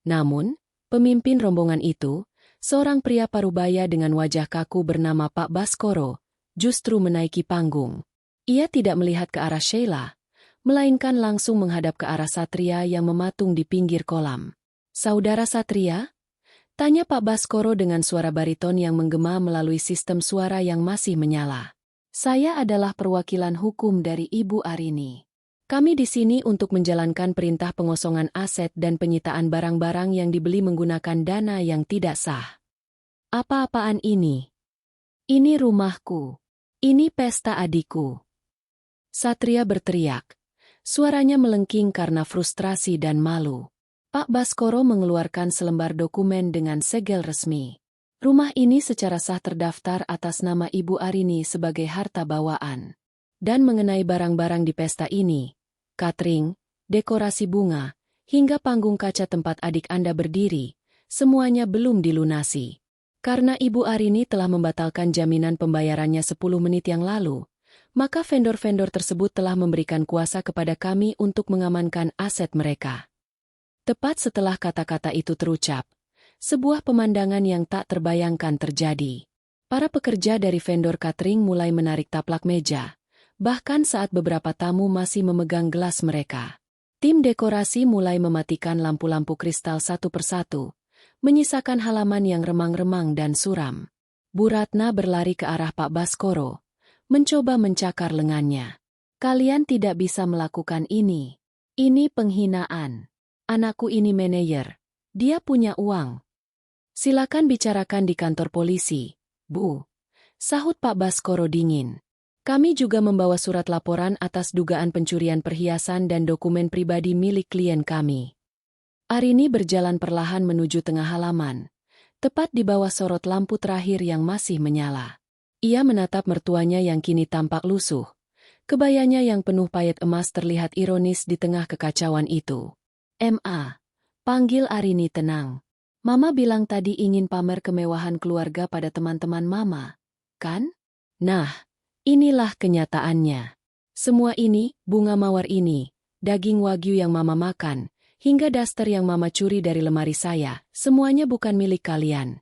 Namun, pemimpin rombongan itu, seorang pria parubaya dengan wajah kaku bernama Pak Baskoro, justru menaiki panggung. Ia tidak melihat ke arah Sheila, melainkan langsung menghadap ke arah Satria yang mematung di pinggir kolam. "Saudara Satria?" tanya Pak Baskoro dengan suara bariton yang menggema melalui sistem suara yang masih menyala. "Saya adalah perwakilan hukum dari Ibu Arini. Kami di sini untuk menjalankan perintah pengosongan aset dan penyitaan barang-barang yang dibeli menggunakan dana yang tidak sah." "Apa-apaan ini? Ini rumahku. Ini pesta adikku." Satria berteriak. Suaranya melengking karena frustrasi dan malu. Pak Baskoro mengeluarkan selembar dokumen dengan segel resmi. Rumah ini secara sah terdaftar atas nama Ibu Arini sebagai harta bawaan. Dan mengenai barang-barang di pesta ini, catering, dekorasi bunga, hingga panggung kaca tempat adik Anda berdiri, semuanya belum dilunasi. Karena Ibu Arini telah membatalkan jaminan pembayarannya 10 menit yang lalu, maka vendor-vendor tersebut telah memberikan kuasa kepada kami untuk mengamankan aset mereka. Tepat setelah kata-kata itu terucap, sebuah pemandangan yang tak terbayangkan terjadi. Para pekerja dari vendor catering mulai menarik taplak meja, bahkan saat beberapa tamu masih memegang gelas mereka. Tim dekorasi mulai mematikan lampu-lampu kristal satu persatu, menyisakan halaman yang remang-remang dan suram. Bu Ratna berlari ke arah Pak Baskoro, mencoba mencakar lengannya. "Kalian tidak bisa melakukan ini. Ini penghinaan. Anakku ini manajer. Dia punya uang. Silakan bicarakan di kantor polisi, Bu," sahut Pak Baskoro dingin. "Kami juga membawa surat laporan atas dugaan pencurian perhiasan dan dokumen pribadi milik klien kami." Arini berjalan perlahan menuju tengah halaman, tepat di bawah sorot lampu terakhir yang masih menyala. Ia menatap mertuanya yang kini tampak lusuh. Kebayanya yang penuh payet emas terlihat ironis di tengah kekacauan itu. "Ma, panggil Arini tenang. Mama bilang tadi ingin pamer kemewahan keluarga pada teman-teman Mama, kan? Nah, inilah kenyataannya. Semua ini, bunga mawar ini, daging wagyu yang Mama makan, hingga daster yang Mama curi dari lemari saya, semuanya bukan milik kalian."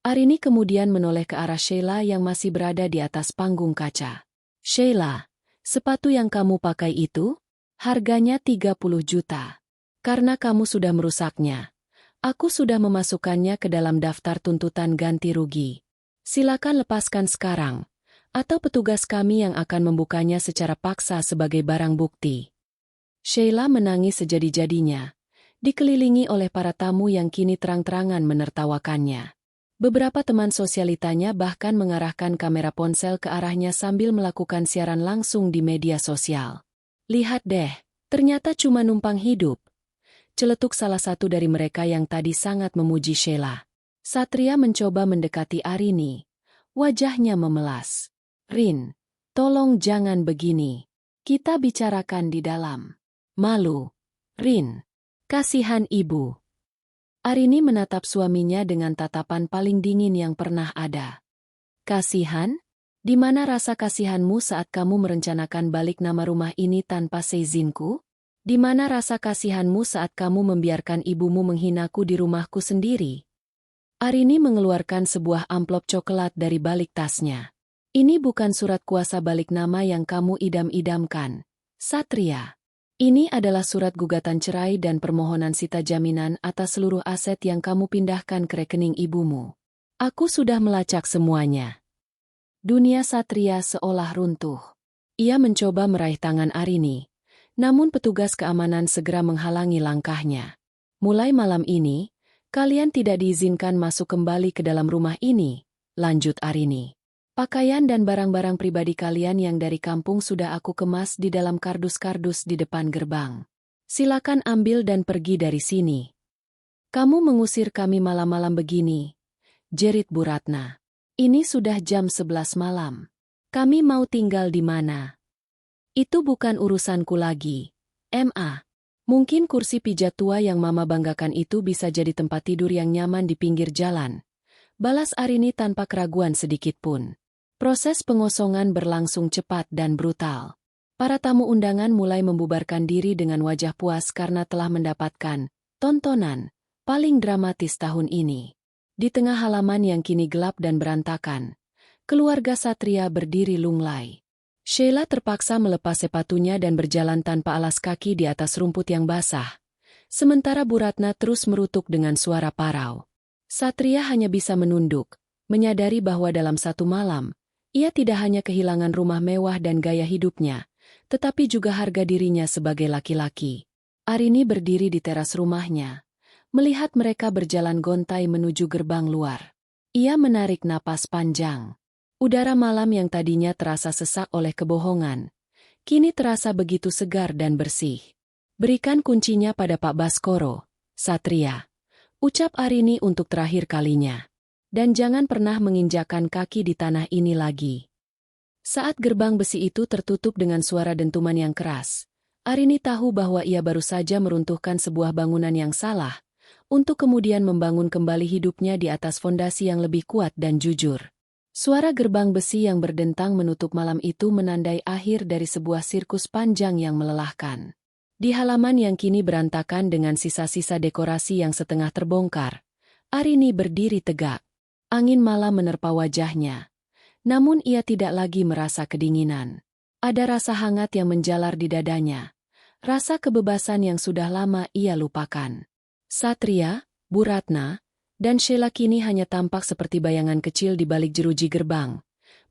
Arini kemudian menoleh ke arah Sheila yang masih berada di atas panggung kaca. "Sheila, sepatu yang kamu pakai itu? Harganya 30 juta. Karena kamu sudah merusaknya, aku sudah memasukkannya ke dalam daftar tuntutan ganti rugi. Silakan lepaskan sekarang, atau petugas kami yang akan membukanya secara paksa sebagai barang bukti." Sheila menangis sejadi-jadinya, dikelilingi oleh para tamu yang kini terang-terangan menertawakannya. Beberapa teman sosialitanya bahkan mengarahkan kamera ponsel ke arahnya sambil melakukan siaran langsung di media sosial. "Lihat deh, ternyata cuma numpang hidup," celetuk salah satu dari mereka yang tadi sangat memuji Sheila. Satria mencoba mendekati Arini. Wajahnya memelas. "Rin, tolong jangan begini. Kita bicarakan di dalam." "Malu, Rin. Kasihan ibu." Arini menatap suaminya dengan tatapan paling dingin yang pernah ada. "Kasihan? Di mana rasa kasihanmu saat kamu merencanakan balik nama rumah ini tanpa seizinku? Di mana rasa kasihanmu saat kamu membiarkan ibumu menghinaku di rumahku sendiri?" Arini mengeluarkan sebuah amplop coklat dari balik tasnya. "Ini bukan surat kuasa balik nama yang kamu idam-idamkan, Satria. Ini adalah surat gugatan cerai dan permohonan sita jaminan atas seluruh aset yang kamu pindahkan ke rekening ibumu. Aku sudah melacak semuanya." Dunia Satria seolah runtuh. Ia mencoba meraih tangan Arini, namun petugas keamanan segera menghalangi langkahnya. "Mulai malam ini, kalian tidak diizinkan masuk kembali ke dalam rumah ini," lanjut Arini. "Pakaian dan barang-barang pribadi kalian yang dari kampung sudah aku kemas di dalam kardus-kardus di depan gerbang. Silakan ambil dan pergi dari sini." "Kamu mengusir kami malam-malam begini," jerit Bu Ratna. "Ini sudah jam 11 malam. Kami mau tinggal di mana?" "Itu bukan urusanku lagi, Ma. Mungkin kursi pijat tua yang Mama banggakan itu bisa jadi tempat tidur yang nyaman di pinggir jalan. Balas Arini tanpa keraguan sedikitpun. Proses pengosongan berlangsung cepat dan brutal. Para tamu undangan mulai membubarkan diri dengan wajah puas karena telah mendapatkan tontonan paling dramatis tahun ini. Di tengah halaman yang kini gelap dan berantakan, keluarga Satria berdiri lunglai. Sheila terpaksa melepas sepatunya dan berjalan tanpa alas kaki di atas rumput yang basah. Sementara Bu Ratna terus merutuk dengan suara parau. Satria hanya bisa menunduk, menyadari bahwa dalam satu malam, ia tidak hanya kehilangan rumah mewah dan gaya hidupnya, tetapi juga harga dirinya sebagai laki-laki. Arini berdiri di teras rumahnya, melihat mereka berjalan gontai menuju gerbang luar. Ia menarik napas panjang. Udara malam yang tadinya terasa sesak oleh kebohongan, kini terasa begitu segar dan bersih. Berikan kuncinya pada Pak Baskoro, Satria. Ucap Arini untuk terakhir kalinya. Dan jangan pernah menginjakan kaki di tanah ini lagi. Saat gerbang besi itu tertutup dengan suara dentuman yang keras, Arini tahu bahwa ia baru saja meruntuhkan sebuah bangunan yang salah, untuk kemudian membangun kembali hidupnya di atas fondasi yang lebih kuat dan jujur. Suara gerbang besi yang berdentang menutup malam itu menandai akhir dari sebuah sirkus panjang yang melelahkan. Di halaman yang kini berantakan dengan sisa-sisa dekorasi yang setengah terbongkar, Arini berdiri tegak. Angin malam menerpa wajahnya. Namun ia tidak lagi merasa kedinginan. Ada rasa hangat yang menjalar di dadanya. Rasa kebebasan yang sudah lama ia lupakan. Satria, Bu Ratna, dan Sheila kini hanya tampak seperti bayangan kecil di balik jeruji gerbang,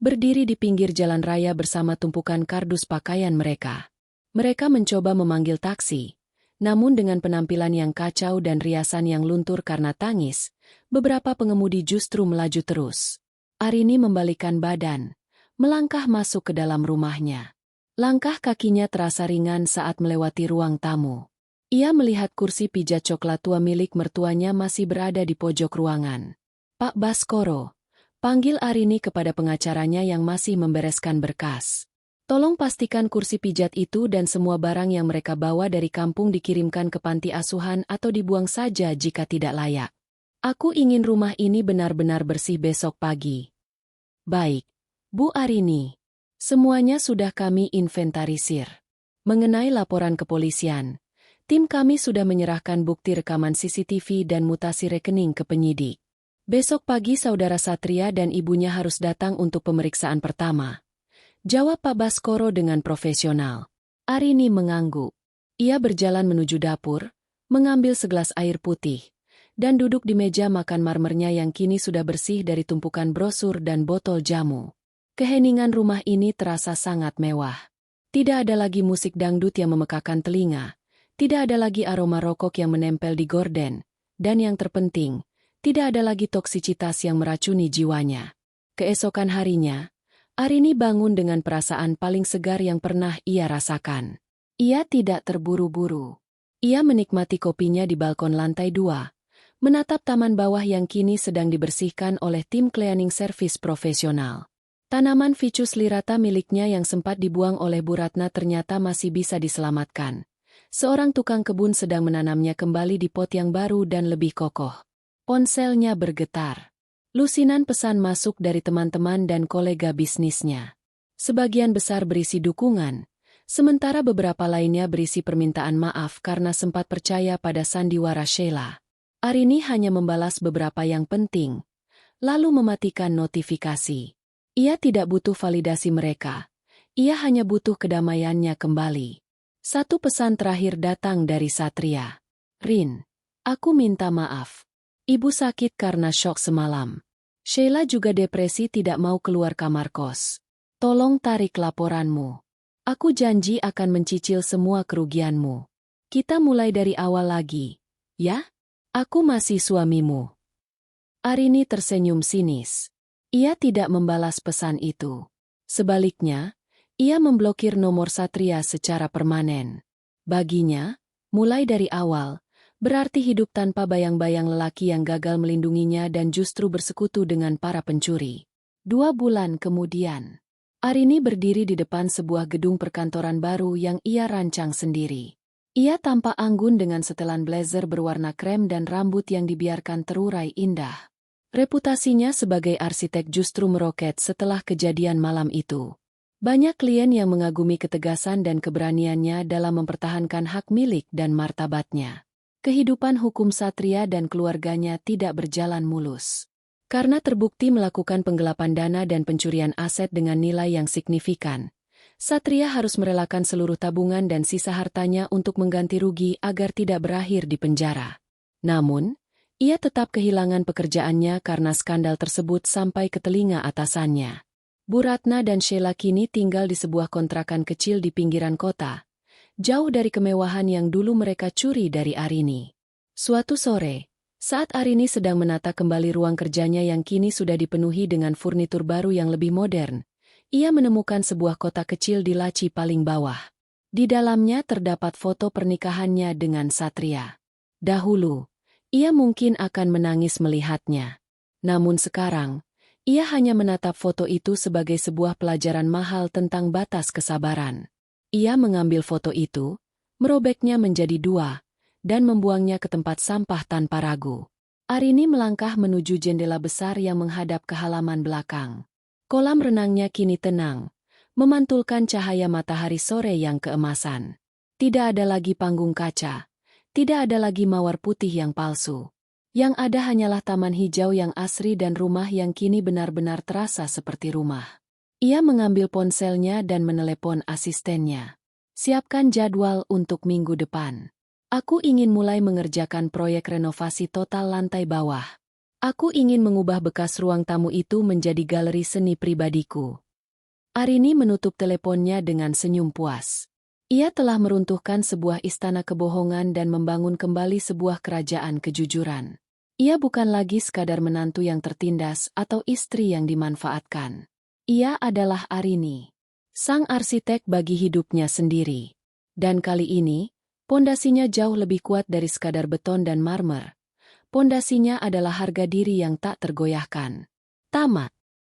berdiri di pinggir jalan raya bersama tumpukan kardus pakaian mereka. Mereka mencoba memanggil taksi, namun dengan penampilan yang kacau dan riasan yang luntur karena tangis, beberapa pengemudi justru melaju terus. Arini membalikkan badan, melangkah masuk ke dalam rumahnya. Langkah kakinya terasa ringan saat melewati ruang tamu. Ia melihat kursi pijat coklat tua milik mertuanya masih berada di pojok ruangan. Pak Baskoro, panggil Arini kepada pengacaranya yang masih membereskan berkas. Tolong pastikan kursi pijat itu dan semua barang yang mereka bawa dari kampung dikirimkan ke panti asuhan atau dibuang saja jika tidak layak. Aku ingin rumah ini benar-benar bersih besok pagi. Baik, Bu Arini. Semuanya sudah kami inventarisir. Mengenai laporan kepolisian, tim kami sudah menyerahkan bukti rekaman CCTV dan mutasi rekening ke penyidik. Besok pagi saudara Satria dan ibunya harus datang untuk pemeriksaan pertama. Jawab Pak Baskoro dengan profesional. Arini mengangguk. Ia berjalan menuju dapur, mengambil segelas air putih, dan duduk di meja makan marmernya yang kini sudah bersih dari tumpukan brosur dan botol jamu. Keheningan rumah ini terasa sangat mewah. Tidak ada lagi musik dangdut yang memekakan telinga. Tidak ada lagi aroma rokok yang menempel di gorden, dan yang terpenting, tidak ada lagi toksisitas yang meracuni jiwanya. Keesokan harinya, Arini bangun dengan perasaan paling segar yang pernah ia rasakan. Ia tidak terburu-buru. Ia menikmati kopinya di balkon lantai 2, menatap taman bawah yang kini sedang dibersihkan oleh tim cleaning service profesional. Tanaman ficus lirata miliknya yang sempat dibuang oleh Bu Ratna ternyata masih bisa diselamatkan. Seorang tukang kebun sedang menanamnya kembali di pot yang baru dan lebih kokoh. Ponselnya bergetar. Lusinan pesan masuk dari teman-teman dan kolega bisnisnya. Sebagian besar berisi dukungan, sementara beberapa lainnya berisi permintaan maaf karena sempat percaya pada sandiwara Sheila. Arini hanya membalas beberapa yang penting, lalu mematikan notifikasi. Ia tidak butuh validasi mereka. Ia hanya butuh kedamaiannya kembali. Satu pesan terakhir datang dari Satria. Rin, aku minta maaf. Ibu sakit karena syok semalam. Sheila juga depresi tidak mau keluar kamar kos. Tolong tarik laporanmu. Aku janji akan mencicil semua kerugianmu. Kita mulai dari awal lagi, ya? Aku masih suamimu. Arini tersenyum sinis. Ia tidak membalas pesan itu. Sebaliknya, ia memblokir nomor Satria secara permanen. Baginya, mulai dari awal, berarti hidup tanpa bayang-bayang lelaki yang gagal melindunginya dan justru bersekutu dengan para pencuri. 2 bulan kemudian, Arini berdiri di depan sebuah gedung perkantoran baru yang ia rancang sendiri. Ia tampak anggun dengan setelan blazer berwarna krem dan rambut yang dibiarkan terurai indah. Reputasinya sebagai arsitek justru meroket setelah kejadian malam itu. Banyak klien yang mengagumi ketegasan dan keberaniannya dalam mempertahankan hak milik dan martabatnya. Kehidupan hukum Satria dan keluarganya tidak berjalan mulus. Karena terbukti melakukan penggelapan dana dan pencurian aset dengan nilai yang signifikan, Satria harus merelakan seluruh tabungan dan sisa hartanya untuk mengganti rugi agar tidak berakhir di penjara. Namun, ia tetap kehilangan pekerjaannya karena skandal tersebut sampai ke telinga atasannya. Bu Ratna dan Sheila kini tinggal di sebuah kontrakan kecil di pinggiran kota, jauh dari kemewahan yang dulu mereka curi dari Arini. Suatu sore, saat Arini sedang menata kembali ruang kerjanya yang kini sudah dipenuhi dengan furnitur baru yang lebih modern, ia menemukan sebuah kotak kecil di laci paling bawah. Di dalamnya terdapat foto pernikahannya dengan Satria. Dahulu, ia mungkin akan menangis melihatnya. Namun sekarang, ia hanya menatap foto itu sebagai sebuah pelajaran mahal tentang batas kesabaran. Ia mengambil foto itu, merobeknya menjadi dua, dan membuangnya ke tempat sampah tanpa ragu. Arini melangkah menuju jendela besar yang menghadap ke halaman belakang. Kolam renangnya kini tenang, memantulkan cahaya matahari sore yang keemasan. Tidak ada lagi panggung kaca. Tidak ada lagi mawar putih yang palsu. Yang ada hanyalah taman hijau yang asri dan rumah yang kini benar-benar terasa seperti rumah. Ia mengambil ponselnya dan menelepon asistennya. Siapkan jadwal untuk minggu depan. Aku ingin mulai mengerjakan proyek renovasi total lantai bawah. Aku ingin mengubah bekas ruang tamu itu menjadi galeri seni pribadiku. Arini menutup teleponnya dengan senyum puas. Ia telah meruntuhkan sebuah istana kebohongan dan membangun kembali sebuah kerajaan kejujuran. Ia bukan lagi sekadar menantu yang tertindas atau istri yang dimanfaatkan. Ia adalah Arini, sang arsitek bagi hidupnya sendiri. Dan kali ini, pondasinya jauh lebih kuat dari sekadar beton dan marmer. Pondasinya adalah harga diri yang tak tergoyahkan. Tamat.